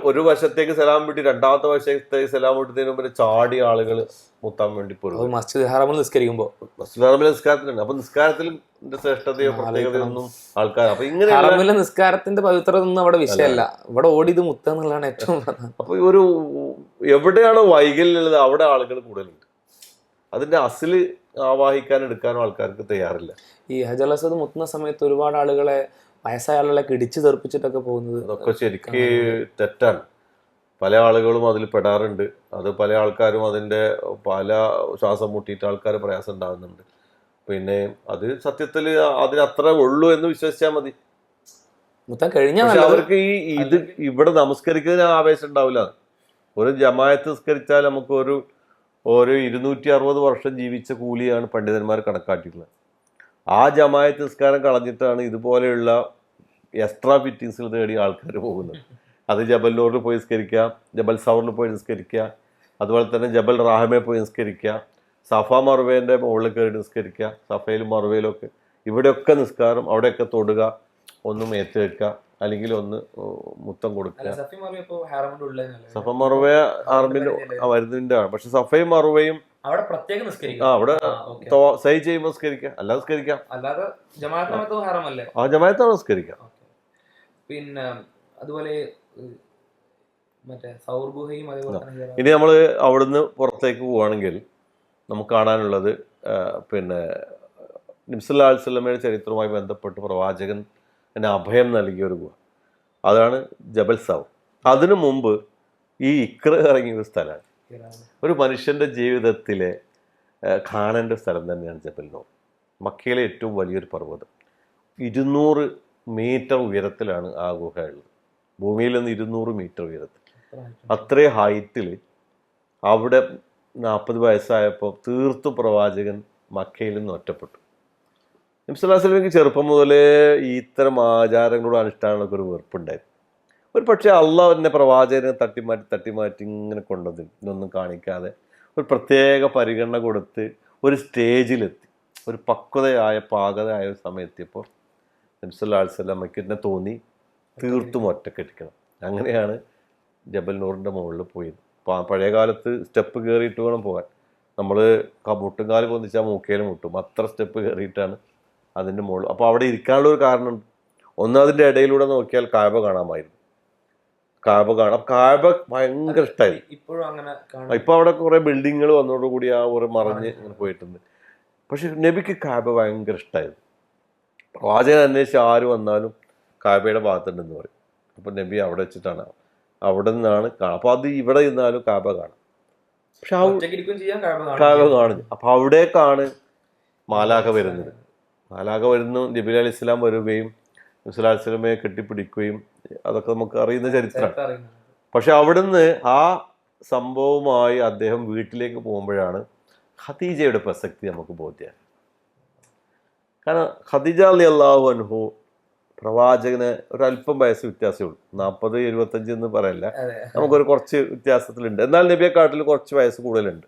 ഒരു വശത്തേക്ക് സലാം വീട്ടി 2ാമത്തെ വശത്തേക്ക് സലാം വീട്ടുന്നതിന് മുമ്പ് ചാടി ആളുകൾ മുത്താൻ വേണ്ടി പോകും. മസ്ജിദ് ഹറമിൽ നിസ്കരിക്കുമ്പോൾ നിസ്കാരത്തിലുണ്ട്. അപ്പൊ നിസ്കാരത്തിൽ ശ്രേഷ്ഠതയോ പ്രത്യേകതയൊന്നും ആൾക്കാർ അപ്പൊ ഇങ്ങനെ നിസ്കാരത്തിന്റെ പവിത്രത ഒന്നും അവിടെ വിഷയമല്ല, ഇവിടെ ഓടിയത് മുത്ത എന്നുള്ളതാണ് ഏറ്റവും പ്രധാനം. അപ്പൊ ഒരു എവിടെയാണോ വൈകല്യമുള്ളത് അവിടെ ആളുകൾ കൂടുതലുണ്ട്. അതിന്റെ അസില് ആവാഹിക്കാൻ എടുക്കാനും ആൾക്കാർക്ക് തയ്യാറില്ല. ഈ ഹജർ അസ്വദ് മുത്തുന്ന സമയത്ത് ഒരുപാട് ആളുകളെ, വയസ്സായ ആളുകളെ ഇടിച്ച് തെറിപ്പിച്ചിട്ടൊക്കെ പോകുന്നത്, അതൊക്കെ ശരിക്ക് തെറ്റാണ്. പല ആളുകളും അതിൽ പെടാറുണ്ട്. അത് പല ആൾക്കാരും അതിന്റെ പല ശ്വാസം മുട്ടിയിട്ട് ആൾക്കാർ പ്രയാസം ഉണ്ടാകുന്നുണ്ട്. പിന്നെ അത് സത്യത്തിൽ അതിനത്ര ഉള്ളൂ എന്ന് വിശ്വസിച്ചാൽ മതി. മുത്താൻ കഴിഞ്ഞാൽ അവർക്ക് ഇത് ഇവിടെ നമസ്കരിക്കുന്നതിന് ആവേശം ഉണ്ടാവില്ല. ഒരു ജമാഅത്ത് നിസ്കരിച്ചാൽ നമുക്ക് ഒരു 260 വർഷം ജീവിച്ച കൂലിയാണ് പണ്ഡിതന്മാർ കണക്കാക്കിയിട്ടുള്ളത്. ആ ജമാഅത്ത് നിസ്കാരം കളഞ്ഞിട്ടാണ് ഇതുപോലെയുള്ള എക്സ്ട്രാ ഫിറ്റിങ്സിൽ തേടി ആൾക്കാർ പോകുന്നത്. അത് ജബൽ നൂറിൽ പോയി നിസ്കരിക്കുക, ജബൽ സൗറിൽ പോയി നിസ്കരിക്കുക, അതുപോലെ തന്നെ ജബൽ റാഹമയിൽ പോയി നിസ്കരിക്കുക, സഫ മറുവേൻ്റെ മുകളിൽ കയറി നിസ്കരിക്കുക, സഫയിലും മറുവയിലും ഒക്കെ. ഇവിടെയൊക്കെ നിസ്കാരം, അവിടെയൊക്കെ തൊടുക, ഒന്ന് മേത്ത് വെക്കുക, അല്ലെങ്കിൽ ഒന്ന് മുത്തം കൊടുക്കുക. സഫ മറുവ ആർമിന്റെ വരുന്നതിന്റെ ആണ്. പക്ഷെ സഫയും മറുവയും അവിടെ സൈ ചെയ്യുമ്പോൾ നിസ്കരിക്കാം, അല്ലാതെ നിസ്കരിക്കാം. ആ ജമാഅത്താണ് നിസ്കരിക്കാം. പിന്നെ അതുപോലെ ഇനി നമ്മൾ അവിടുന്ന് പുറത്തേക്ക് പോവുകയാണെങ്കിൽ നമുക്ക് കാണാനുള്ളത് പിന്നെ നബി സല്ലല്ലാഹു അലൈഹി വസല്ലമയുടെ ചരിത്രവുമായി ബന്ധപ്പെട്ട് പ്രവാചകൻ എന്നെ അഭയം നൽകിയ ഒരു ഗുഹ, അതാണ് ജബൽ സൗർ. അതിനു മുമ്പ് ഈ ഇഖ്റ ഇറങ്ങിയ ഒരു സ്ഥലമാണ്. ഒരു മനുഷ്യൻ്റെ ജീവിതത്തിലെ കാണേണ്ട സ്ഥലം തന്നെയാണ് ജബൽ നൂർ. മക്കയിലെ ഏറ്റവും വലിയൊരു പർവ്വതം. 200 മീറ്റർ ഉയരത്തിലാണ് ആ ഗുഹ ഉള്ളത്. ഭൂമിയിൽ നിന്ന് 200 മീറ്റർ ഉയരത്തിൽ. അത്രയും ഹൈറ്റിൽ അവിടെ 40 വയസ്സായപ്പോൾ തീർത്തും പ്രവാചകൻ മക്കയിൽ നിന്ന് ഒറ്റപ്പെട്ടു. നബി സല്ലല്ലാഹു അലൈഹി വസല്ലമയ്ക്ക് ചെറുപ്പം മുതലേ ഇത്തരം ആചാരങ്ങളോട് അനുഷ്ഠാനങ്ങളൊക്കെ ഒരു വെറുപ്പുണ്ടായിരുന്നു. ഒരു പക്ഷേ അള്ളാഹു എന്നെ പ്രവാചകനെ തട്ടിമാറ്റി ഇങ്ങനെ കൊണ്ടുവന്നു, ഇതൊന്നും കാണിക്കാതെ ഒരു പ്രത്യേക പരിഗണന കൊടുത്ത് ഒരു സ്റ്റേജിലെത്തി, ഒരു പാകതയായ ഒരു സമയത്തിയപ്പോൾ നബി സല്ലല്ലാഹു അലൈഹി വസല്ലമയ്ക്ക് എന്നെ തോന്നി തീർത്തും ഒറ്റക്കെട്ടിക്കണം. അങ്ങനെയാണ് ജബൽ നൂറിൻ്റെ മുകളിൽ പോയത്. പഴയ കാലത്ത് സ്റ്റെപ്പ് കയറിയിട്ട് വേണം പോകാൻ. നമ്മൾ മുട്ടുംകാല് പൊന്നിച്ചാൽ മൂക്കയിൽ മുട്ടും, അത്ര സ്റ്റെപ്പ് കയറിയിട്ടാണ് അതിൻ്റെ മുകളിൽ. അപ്പോൾ അവിടെ ഇരിക്കാനുള്ള ഒരു കാരണമുണ്ട്. ഒന്ന്, അതിൻ്റെ ഇടയിലൂടെ നോക്കിയാൽ കാബ കാണാമായിരുന്നു. കാബ ഭയങ്കര ഇഷ്ടമായി. ഇപ്പൊ അവിടെ കുറെ ബിൽഡിങ്ങുകൾ വന്നതോടുകൂടി ആ ഒരു മറഞ്ഞ് ഇങ്ങനെ പോയിട്ടുണ്ട്. പക്ഷെ നബിക്ക് കാബ ഭയങ്കര ഇഷ്ടമായിരുന്നു. പ്രവാചകൻ അന്വേഷിച്ച് ആര് വന്നാലും കാബയുടെ ഭാഗത്തുണ്ടെന്ന് പറയും. അപ്പൊ നബി അവിടെ വെച്ചിട്ടാണ്, അവിടെ നിന്നാണ് കാണാം. അപ്പൊ അത് ഇവിടെ ഇരുന്നാലും കാബ കാണാം. പക്ഷെ കാബ കാണുന്നു. അപ്പൊ അവിടേക്കാണ് മാലാഖ വരുന്നത്. ജിബ്രീൽ അലൈഹി ഇസ്ലാം വരികയും നബി സല്ലല്ലാഹു അലൈഹി വസല്ലമയെ കെട്ടിപ്പിടിക്കുകയും അതൊക്കെ നമുക്ക് അറിയുന്ന ചരിത്രമാണ്. പക്ഷെ അവിടുന്ന് ആ സംഭവവുമായി അദ്ദേഹം വീട്ടിലേക്ക് പോകുമ്പോഴാണ് ഖദീജയുടെ പ്രസക്തി നമുക്ക് ബോധ്യം. കാരണം ഖദീജ റളിയല്ലാഹു അൻഹു പ്രവാചകന് ഒരല്പം വയസ്സ് വ്യത്യാസമേ ഉള്ളൂ. 40-75 എന്ന് പറയല്ല, നമുക്കൊരു കുറച്ച് വ്യത്യാസത്തിലുണ്ട്. എന്നാൽ നബിയെക്കാട്ടിൽ കുറച്ച് വയസ്സ് കൂടുതലുണ്ട്.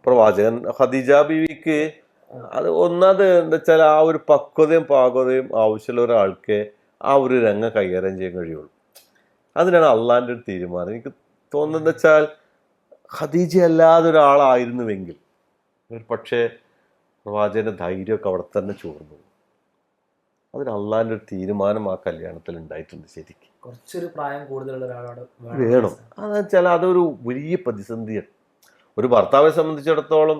പ്രവാചകൻ ഖദീജ ബീവിക്ക് അത് ഒന്നാമത് എന്താ വെച്ചാൽ ആ ഒരു പാകതയും ആവശ്യമുള്ള ഒരാൾക്ക് ആ ഒരു രംഗം കൈകാര്യം ചെയ്യാൻ കഴിയുള്ളൂ. അതിനാണ് അള്ളാന്റെ ഒരു തീരുമാനം. എനിക്ക് തോന്നുന്നത് വെച്ചാൽ ഖദീജ അല്ലാതെ ഒരാളായിരുന്നുവെങ്കിൽ ഒരു പക്ഷേ പ്രവാചകന്റെ ധൈര്യമൊക്കെ അവിടെ തന്നെ ചോർന്നു. അതിന് അള്ളാന്റെ ഒരു തീരുമാനം ആ കല്യാണത്തിൽ ഉണ്ടായിട്ടുണ്ട്. ശരിക്കും കുറച്ചൊരു പ്രായം കൂടുതലുള്ള ഒരാളോട് വേണം. അതെന്ന് വെച്ചാൽ അതൊരു വലിയ പ്രതിസന്ധിയാണ്. ഒരു ഭർത്താവിനെ സംബന്ധിച്ചിടത്തോളം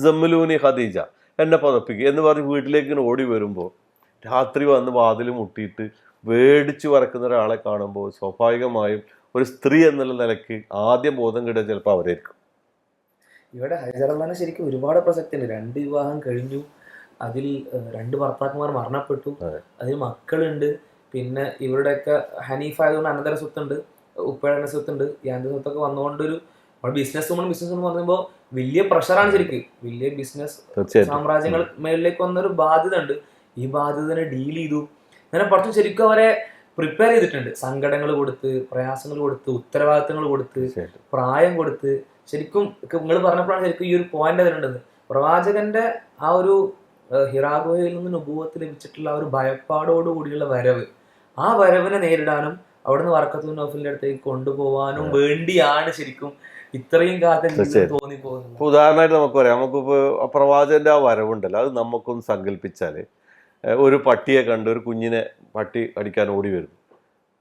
സമ്മിലൂനി ഖദീജ, എന്നെ പതപ്പിക്കുക എന്ന് പറഞ്ഞ് വീട്ടിലേക്ക് ഇങ്ങനെ ഓടി വരുമ്പോൾ രാത്രി വന്ന് വാതിൽ മുട്ടിയിട്ട് വേടിച്ചു വരക്കുന്ന ഒരാളെ കാണുമ്പോൾ സ്വാഭാവികമായും ഒരു സ്ത്രീ എന്നുള്ള നിലയ്ക്ക് ആദ്യം ബോധം കിട്ടുക ചിലപ്പോൾ അവരായിരിക്കും. ഇവിടെ ഹൈദരാബാദിന് ശരിക്കും ഒരുപാട് പ്രസക്തി ഉണ്ട്. 2 വിവാഹം കഴിഞ്ഞു, അതിൽ 2 ഭർത്താക്കന്മാർ മരണപ്പെട്ടു, അതിൽ മക്കളുണ്ട്. പിന്നെ ഇവരുടെയൊക്കെ ഹനീഫ് ആയതുകൊണ്ട് അനന്തര സ്വത്തുണ്ട്, ഉപ്പയുടെ സ്വത്തുണ്ട്. ഈ അനന്തര സ്വത്തൊക്കെ വന്നുകൊണ്ടൊരു ബിസിനസ് എന്ന് പറയുമ്പോൾ വലിയ പ്രഷറാണ്. ശരിക്കും വലിയ ബിസിനസ് സാമ്രാജ്യങ്ങൾ മേളിലേക്ക് വന്നൊരു ബാധ്യത ഉണ്ട്. ഈ ബാധ്യതനെ ഡീൽ ചെയ്തു. അങ്ങനെ കുറച്ച് ശരിക്കും അവരെ പ്രിപ്പയർ ചെയ്തിട്ടുണ്ട്. സങ്കടങ്ങൾ കൊടുത്ത്, പ്രയാസങ്ങൾ കൊടുത്ത്, ഉത്തരവാദിത്തങ്ങൾ കൊടുത്ത്, പ്രായം കൊടുത്ത്. ശരിക്കും നിങ്ങൾ പറഞ്ഞപ്പോഴാണ് ശരിക്കും ഈ ഒരു പോയിന്റ് അതിലുണ്ടെന്ന്. പ്രവാചകന്റെ ആ ഒരു ഹിറാഗോയിൽ നിന്ന് നുബുവത്ത് ലഭിച്ചിട്ടുള്ള ആ ഒരു ഭയപ്പാടോടുകൂടിയുള്ള വരവ്, ആ വരവിനെ നേരിടാനും അവിടുന്ന് വറക്കത്തുൽ നൗഫലിന്റെ അടുത്തേക്ക് കൊണ്ടുപോകാനും വേണ്ടിയാണ് ശരിക്കും ഇത്രയും കാലത്ത് തോന്നിപ്പോകുന്നത്. ഉദാഹരണമായിട്ട് നമുക്ക് പറയാം, നമുക്കിപ്പോ പ്രവാചകന്റെ ആ വരവുണ്ടല്ലോ, അത് നമുക്കൊന്ന് സങ്കല്പിച്ചാല് ഒരു പട്ടിയെ കണ്ട് ഒരു കുഞ്ഞിനെ പട്ടി അടിക്കാൻ ഓടി വരുന്നു.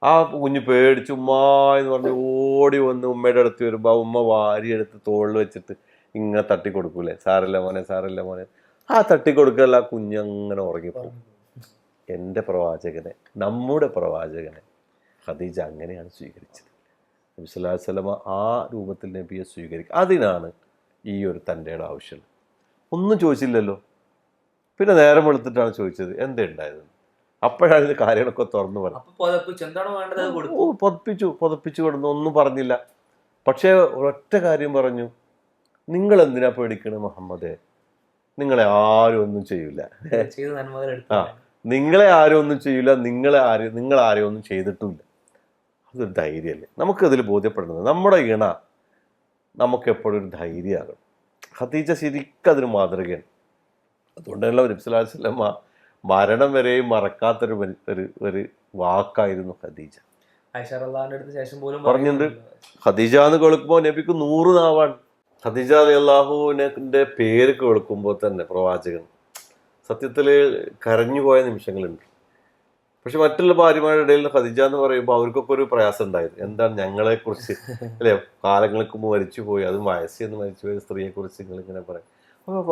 ആ കുഞ്ഞ് പേടിച്ച് ഉമ്മ എന്ന് പറഞ്ഞ് ഓടി വന്ന് ഉമ്മയുടെ അടുത്ത് വരുമ്പോൾ ആ ഉമ്മ വാരിയെടുത്ത് തോളിൽ വെച്ചിട്ട് ഇങ്ങനെ തട്ടിക്കൊടുക്കൂലേ, സാരല്ല മോനെ. ആ തട്ടിക്കൊടുക്കല്ല, ആ കുഞ്ഞങ്ങനെ ഉറങ്ങിപ്പോകും. എൻ്റെ പ്രവാചകനെ, നമ്മുടെ പ്രവാചകനെ ഖദീജ അങ്ങനെയാണ് സ്വീകരിച്ചത്. നബി സല്ലല്ലാഹു അലൈഹി വസല്ലമ ആ രൂപത്തിൽ നബിയെ സ്വീകരിക്കുക. അതിനാണ് ഈ ഒരു തൻ്റെയുടെ ആവശ്യം. ഒന്നും ചോദിച്ചില്ലല്ലോ. പിന്നെ നേരം വെളുത്തിട്ടാണ് ചോദിച്ചത്, എന്താ ഉണ്ടായത്. അപ്പോഴാണ് ഇത് കാര്യങ്ങളൊക്കെ തുറന്നു പറഞ്ഞത്. പൊതപ്പിച്ചു കിടന്നു, ഒന്നും പറഞ്ഞില്ല. പക്ഷേ ഒരൊറ്റ കാര്യം പറഞ്ഞു, നിങ്ങൾ എന്തിനാ പേടിക്കണേ മുഹമ്മദേ, നിങ്ങളെ ആരും ഒന്നും ചെയ്യൂല. നിങ്ങളെ ആരും ഒന്നും ചെയ്യൂല, നിങ്ങൾ ആരെയും ഒന്നും ചെയ്തിട്ടുമില്ല. അതൊരു ധൈര്യമല്ലേ. നമുക്കതിൽ ബോധ്യപ്പെടുന്നത് നമ്മുടെ ഇണ നമുക്ക് എപ്പോഴും ഒരു ധൈര്യമാകണം. ഖദീജ ശരിക്കും അതിന് മാതൃകയാണ്. അതുകൊണ്ടല്ല നബി സല്ലല്ലാഹു അലൈഹി വസല്ലം മരണം വരെയും മറക്കാത്തൊരു ഒരു വാക്കായിരുന്നു ഖദീജ. പറഞ്ഞിട്ടുണ്ട്, ഖദീജ എന്ന് കേൾക്കുമ്പോൾ നബിക്ക് 100 നാവാണ്. ഖദീജ റളിയല്ലാഹുവിന്റെ പേര് കേൾക്കുമ്പോൾ തന്നെ പ്രവാചകൻ സത്യത്തിൽ കരഞ്ഞുപോയ നിമിഷങ്ങളുണ്ട്. പക്ഷെ മറ്റുള്ള ഭാര്യമാരുടെ ഇടയിൽ ഖദീജ എന്ന് പറയുമ്പോൾ അവർക്കൊക്കെ ഒരു പ്രയാസം ഉണ്ടായിരുന്നു. എന്താണ് ഞങ്ങളെ കുറിച്ച് അല്ലെ, കാലങ്ങൾക്ക് മുമ്പ് മരിച്ചുപോയി, അതും വയസ്സിൽ നിന്ന് മരിച്ചുപോയ സ്ത്രീയെ കുറിച്ച് നിങ്ങൾ ഇങ്ങനെ പറയും. അപ്പോൾ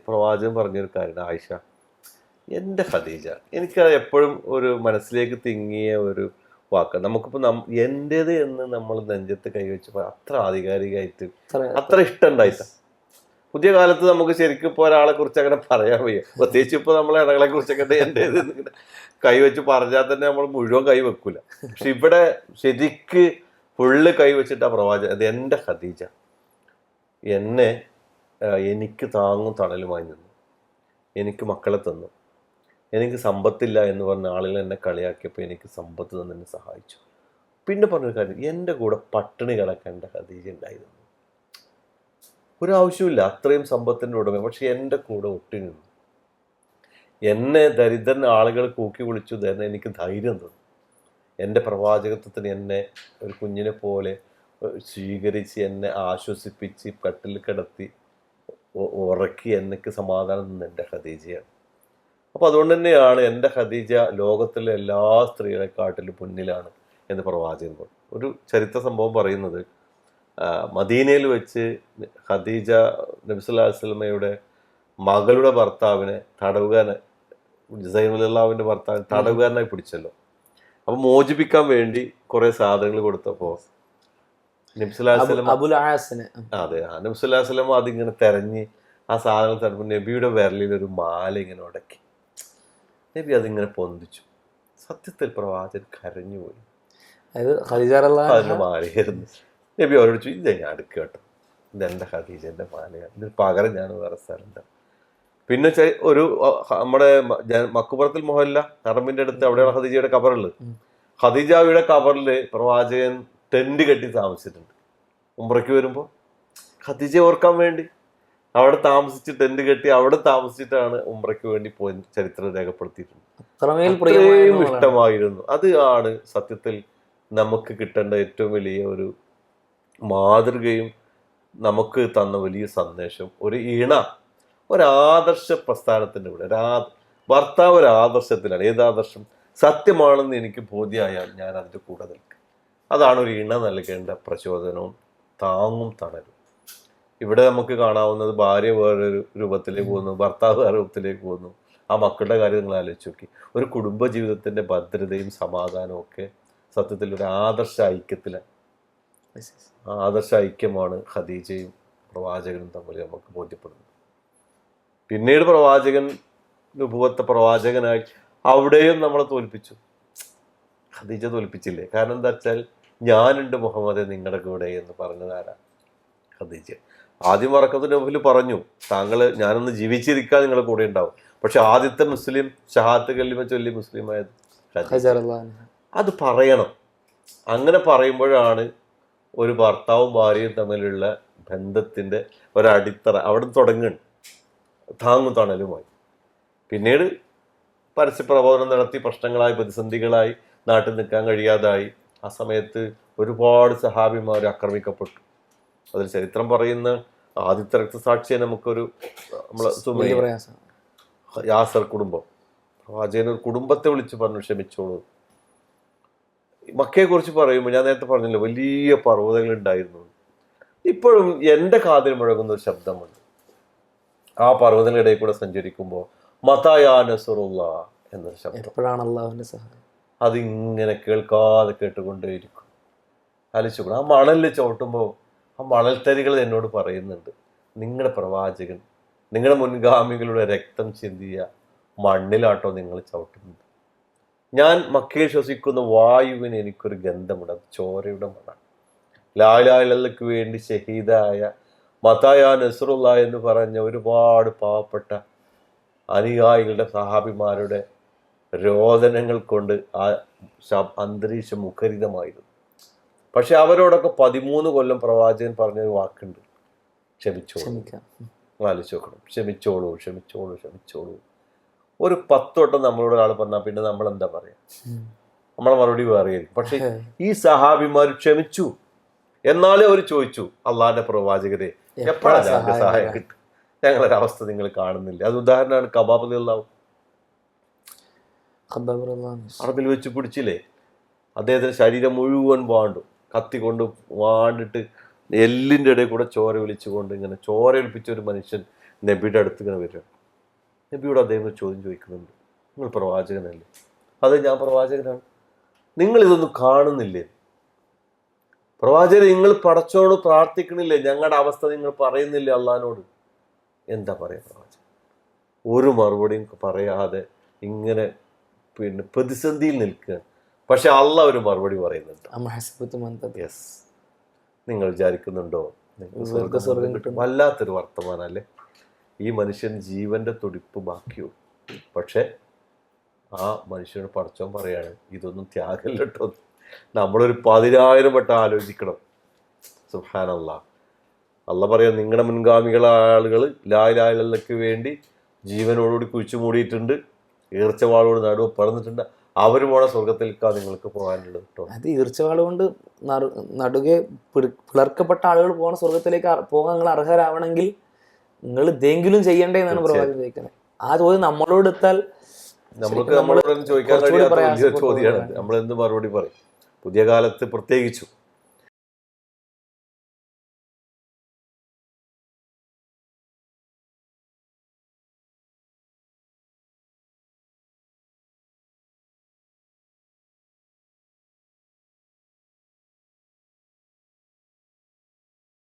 പ്രവാചകൻ പറഞ്ഞൊരു കാര്യം, ആയിഷ എൻ്റെ ഖദീജ, എനിക്കത് എപ്പോഴും ഒരു മനസ്സിലേക്ക് തിങ്ങിയ ഒരു വാക്കാണ്. നമുക്കിപ്പോൾ എൻ്റേത് എന്ന് നമ്മൾ നെഞ്ചത്ത് കൈവച്ചപ്പോൾ അത്ര ആധികാരികമായിട്ട് അത്ര ഇഷ്ടം ഉണ്ടായിട്ട. പുതിയ കാലത്ത് നമുക്ക് ശരിക്കും ഇപ്പോൾ ഒരാളെ കുറിച്ച് അങ്ങനെ പറയാൻ വയ്യ. പ്രത്യേകിച്ച് ഇപ്പോൾ നമ്മളെ ഇടകളെ കുറിച്ചൊക്കെ എൻ്റേത് ഇങ്ങനെ കൈവച്ച് പറഞ്ഞാൽ തന്നെ നമ്മൾ മുഴുവൻ കൈ വെക്കൂല. പക്ഷെ ഇവിടെ ശരിക്ക് ഫുള്ള് കൈവച്ചിട്ട് ആ പ്രവാചകൻ, അത് എൻ്റെ ഖദീജ എനിക്ക് താങ്ങും തണലുമായി നിന്നു, എനിക്ക് മക്കളെ തന്നു, എനിക്ക് സമ്പത്തില്ല എന്ന് പറഞ്ഞ ആളുകൾ എന്നെ കളിയാക്കിയപ്പോൾ എനിക്ക് സമ്പത്ത് തന്നെ എന്നെ സഹായിച്ചു. പിന്നെ പറഞ്ഞൊരു കാര്യം, എൻ്റെ കൂടെ പട്ടിണി കിടക്കേണ്ട ഖദീജ ഉണ്ടായിരുന്നു. ഒരാവശ്യമില്ല, അത്രയും സമ്പത്തിൻ്റെ ഉടമ, പക്ഷെ എൻ്റെ കൂടെ ഒട്ടി നിന്നു. എന്നെ ദരിദ്രൻ ആളുകൾ കൂക്കി വിളിച്ചു തന്നെ എനിക്ക് ധൈര്യം തന്നു. എൻ്റെ പ്രവാചകത്വത്തിന് എന്നെ ഒരു കുഞ്ഞിനെ പോലെ സ്വീകരിച്ച് എന്നെ ആശ്വസിപ്പിച്ച് കട്ടിൽ കിടത്തി ഉറക്കി എനിക്ക് സമാധാനം തന്ന എൻ്റെ ഖദീജയാണ്. അപ്പോൾ അതുകൊണ്ട് തന്നെയാണ് എൻ്റെ ഖദീജ ലോകത്തിലെ എല്ലാ സ്ത്രീകളെക്കാട്ടിലും മുന്നിലാണ് എന്ന് പ്രവാചകൻ പറഞ്ഞു. ഒരു ചരിത്ര സംഭവം പറയുന്നത്, മദീനയിൽ വെച്ച് ഖദീജ നബി സല്ലല്ലാഹു അലൈഹി വസല്ലമയുടെ മകളുടെ ഭർത്താവിനെ സൈനുല്ലാഹിന്റെ ഭർത്താവിനെ തടവുകാരനായി പിടിച്ചല്ലോ. അപ്പൊ മോചിപ്പിക്കാൻ വേണ്ടി കുറെ സാധനങ്ങൾ കൊടുത്തപ്പോ നബി സല്ലല്ലാഹു അലൈഹി വസല്ലം നബി സല്ലല്ലാഹു അലൈഹി വസല്ലം അതിങ്ങനെ തെരഞ്ഞ് ആ സാധനങ്ങൾ തരുമ്പോൾ നബിയുടെ വിരലിൽ ഒരു മാല ഇങ്ങനെ ഉടക്കി. നബി അതിങ്ങനെ പൊന്തിച്ചു. സത്യത്തിൽ പ്രവാചകൻ കരഞ്ഞുപോയി. അതിന്റെ മാലയായിരുന്നു. നബി അവരോട് ചോദിച്ചു, ഇത് ഞാൻ അടുക്കുക കേട്ടോ, ഇതെന്റെ ഖദീജന്റെ മാലയാണ്, ഇതിന് പകരം ഞാൻ വേറെ സ്ഥലം. പിന്നെ ഒരു നമ്മുടെ മക്കുപുറത്തിൽ മൊഹല്ല ഹറമിന്റെ അടുത്ത് അവിടെയാണ് ഖദീജയുടെ കബറുള്ളത്. ഖദീജയുടെ കബറിൽ പ്രവാചകൻ ടെന്റ് കെട്ടി താമസിച്ചിട്ടുണ്ട്. ഉംറയ്ക്ക് വരുമ്പോൾ ഖദീജ ഓർക്കാൻ വേണ്ടി അവിടെ താമസിച്ച് ടെന്റ് കെട്ടി അവിടെ താമസിച്ചിട്ടാണ് ഉംറയ്ക്ക് വേണ്ടി പോയി ചരിത്രം രേഖപ്പെടുത്തിയിട്ടുണ്ട്. അത്രയും ഇഷ്ടമായിരുന്നു. അത് ആണ് സത്യത്തിൽ നമുക്ക് കിട്ടേണ്ട ഏറ്റവും വലിയ ഒരു മാതൃകയും നമുക്ക് തന്ന വലിയ സന്ദേശം. ഒരു ഒരാദർശ പ്രസ്ഥാനത്തിൻ്റെ കൂടെ ഭർത്താവ് ഒരു ആദർശത്തിലാണ്. ഏതാദർശം സത്യമാണെന്ന് എനിക്ക് ബോധ്യമായാൽ ഞാൻ അതിൻ്റെ കൂടെ നിൽക്കും. അതാണ് ഒരു നൽകേണ്ട പ്രചോദനവും താങ്ങും തണലും. ഇവിടെ നമുക്ക് കാണാവുന്നത് ഭാര്യ വേറൊരു രൂപത്തിലേക്ക് പോകുന്നു, ഭർത്താവ് വേറെ രൂപത്തിലേക്ക് പോകുന്നു. ആ മക്കളുടെ കാര്യം നിങ്ങൾ ആലോചിച്ച് നോക്കി. ഒരു കുടുംബ ജീവിതത്തിൻ്റെ ഭദ്രതയും സമാധാനവും ഒക്കെ സത്യത്തിൽ ഒരു ആദർശ ഐക്യത്തിലാണ്. ആദർശ ഐക്യമാണ് ഖദീജയും പ്രവാചകനും തമ്മിൽ നമുക്ക് ബോധ്യപ്പെടുന്നത്. പിന്നീട് പ്രവാചകൻ പ്രവാചകനായി അവിടെയും നമ്മളെ തോൽപ്പിച്ചു. ഖദീജ തോൽപ്പിച്ചില്ലേ? കാരണം എന്താ വെച്ചാൽ, ഞാനുണ്ട് മുഹമ്മദ് നിങ്ങളുടെ കൂടെ എന്ന് പറഞ്ഞതാരാ? ഖദീജ. ആദ്യം വറക്കത്തുൽ നൗഫൽ പറഞ്ഞു, ഞാനൊന്ന് ജീവിച്ചിരിക്കാൻ നിങ്ങളുടെ കൂടെ ഉണ്ടാവും. പക്ഷെ ആദ്യത്തെ മുസ്ലിം ഷഹാദത്ത് കലിമ ചൊല്ലി മുസ്ലിം ആയത് ഖദീജ. അത് പറയണം. അങ്ങനെ പറയുമ്പോഴാണ് ഒരു ഭർത്താവും ഭാര്യയും തമ്മിലുള്ള ബന്ധത്തിന്റെ ഒരടിത്തറ അവിടെ തുടങ്ങുകയാണ്, താങ്ങും തണലുമായി. പിന്നീട് പരസ്യപ്രബോധനം നടത്തി പ്രശ്നങ്ങളായി പ്രതിസന്ധികളായി നാട്ടിൽ നിൽക്കാൻ കഴിയാതായി. ആ സമയത്ത് ഒരുപാട് സഹാബിമാർ ആക്രമിക്കപ്പെട്ടു. അതിൽ ചരിത്രം പറയുന്ന ആദ്യത്തെ രക്തസാക്ഷിയെ നമുക്കൊരു യാസർ കുടുംബം, പ്രവാചകൻ ഒരു കുടുംബത്തെ വിളിച്ച് പറഞ്ഞു, ക്ഷമിച്ചോളൂ. മക്കയെ കുറിച്ച് പറയുമ്പോൾ ഞാൻ നേരത്തെ പറഞ്ഞല്ലോ, വലിയ പർവ്വതങ്ങൾ ഉണ്ടായിരുന്നു. ഇപ്പോഴും എൻ്റെ കാതിൽ മുഴങ്ങുന്ന ഒരു ശബ്ദമുണ്ട്. ആ പർവ്വതങ്ങളിടയിൽ കൂടെ സഞ്ചരിക്കുമ്പോൾ മതായാ നസ്റുല്ലാ എന്നൊരു ശബ്ദം. അതിങ്ങനെ കേൾക്കാതെ കേട്ടുകൊണ്ടേയിരിക്കും. ആലോചിച്ചു. ആ മണലിൽ ചവിട്ടുമ്പോൾ ആ മണൽത്തരികൾ എന്നോട് പറയുന്നുണ്ട്, നിങ്ങളുടെ പ്രവാചകൻ, നിങ്ങളുടെ മുൻഗാമികളുടെ രക്തം ചിന്തിയ മണ്ണിലാട്ടോ നിങ്ങൾ ചവിട്ടുന്നത്. ഞാൻ മക്കയിൽ ശ്വസിക്കുന്ന വായുവിന് എനിക്കൊരു ഗന്ധമുണ്ട്, അത് ചോരയുടെ മണമാണ്. ലാലാലക്ക് വേണ്ടി ഷഹീദായ മത്തായ നസ്റുള്ള എന്ന് പറഞ്ഞ ഒരുപാട് പാവപ്പെട്ട അനുയായികളുടെ സഹാബിമാരുടെ രോദനങ്ങൾ കൊണ്ട് ആ അന്തരീക്ഷം മുഖരിതമായിരുന്നു. പക്ഷെ അവരോടൊക്കെ 13 കൊല്ലം പ്രവാചകൻ പറഞ്ഞൊരു വാക്കുണ്ട്, ക്ഷമിച്ചോളൂ. ആലോചിച്ച് നോക്കണം, ക്ഷമിച്ചോളൂ ക്ഷമിച്ചോളൂ ക്ഷമിച്ചോളൂ. ഒരു 10 വട്ടം നമ്മളോട് ഒരാൾ പറഞ്ഞാൽ പിന്നെ നമ്മൾ എന്താ പറയാ, നമ്മളെ മറുപടി വേറെയായിരിക്കും. പക്ഷെ ഈ സഹാബിമാർ ക്ഷമിച്ചു. എന്നാലും അവർ ചോദിച്ചു, അള്ളാഹിന്റെ പ്രവാചകരെ എപ്പോഴാണ് ഞങ്ങൾക്ക് സഹായം കിട്ടും, ഞങ്ങളൊരു അവസ്ഥ നിങ്ങൾ കാണുന്നില്ല. അത് ഉദാഹരണമാണ് കബാബ് റളിയല്ലാഹു അറബിൽ വെച്ച് പിടിച്ചില്ലേ, അദ്ദേഹത്തിന്റെ ശരീരം മുഴുവൻ വാണ്ടു, കത്തി കൊണ്ട് വാണ്ടിട്ട് എല്ലിൻ്റെ ഇടയിൽ കൂടെ ചോര ഒലിച്ചുകൊണ്ട് ഇങ്ങനെ ചോര ഒലിപ്പിച്ച ഒരു മനുഷ്യൻ നബിയുടെ അടുത്ത് ഇങ്ങനെ വരികയാണ്. നബിയോട് അദ്ദേഹം ഒരു ചോദ്യം ചോദിക്കുന്നുണ്ട്, നിങ്ങൾ പ്രവാചകനല്ലേ? അതെ, ഞാൻ പ്രവാചകനാണ്. നിങ്ങൾ ഇതൊന്നും കാണുന്നില്ലേ? പ്രവാചകൻ, നിങ്ങൾ പടച്ചോട് പ്രാർത്ഥിക്കണില്ലേ? ഞങ്ങളുടെ അവസ്ഥ നിങ്ങൾ പറയുന്നില്ലേ അള്ളഹാനോട്? എന്താ പറയാ പ്രവാചകൻ? ഒരു മറുപടിയും പറയാതെ ഇങ്ങനെ പിന്നെ പ്രതിസന്ധിയിൽ നിൽക്കുകയാണ്. പക്ഷെ അള്ളാഹ് ഒരു മറുപടി പറയുന്നുണ്ട്. യെസ്, നിങ്ങൾ വിചാരിക്കുന്നുണ്ടോ വല്ലാത്തൊരു വർത്തമാനല്ലേ? ഈ മനുഷ്യൻ ജീവന്റെ തുടിപ്പ് ബാക്കിയോ? പക്ഷെ ആ മനുഷ്യനോട് പടച്ചോൻ പറയാണ്, ഇതൊന്നും ത്യാഗം കേട്ടോ. നമ്മളൊരു 10,000 വട്ടം ആലോചിക്കണം. സുബ്ഹാനല്ലാഹ്. അള്ളാഹ് പറയാം, നിങ്ങളുടെ മുൻഗാമികളായ ആളുകൾ ലാ ഇലാഹ ഇല്ലല്ലാഹ്ക്ക് വേണ്ടി ജീവനോടുകൂടി കുഴിച്ചു മൂടിയിട്ടുണ്ട്, ഈർച്ചവാളോട് നടുവ് പറന്നിട്ടുണ്ട്. അവർ പോണ സ്വർഗത്തിലേക്കാ നിങ്ങൾക്ക് പോകാനുള്ളത് കേട്ടോ. അത് ഈർച്ചവാള് കൊണ്ട് നടുകെ പിളർക്കപ്പെട്ട ആളുകൾ പോകുന്ന സ്വർഗത്തിലേക്ക് പോകാൻ നിങ്ങൾ അർഹരാവണമെങ്കിൽ നിങ്ങൾ ഇതെങ്കിലും ചെയ്യണ്ടേ എന്നാണ് പ്രവാചകൻ ചോദിക്കുന്നത്. ആ ചോദ്യം നമ്മളോട് എത്താൽ നമ്മളോട് ചോദിക്കാൻ കഴിയാത്ത വലിയ ചോദ്യമാണ്. നമ്മൾ എന്ത് മറുപടി പറയും? പുതിയ കാലത്ത് പ്രത്യേകിച്ചു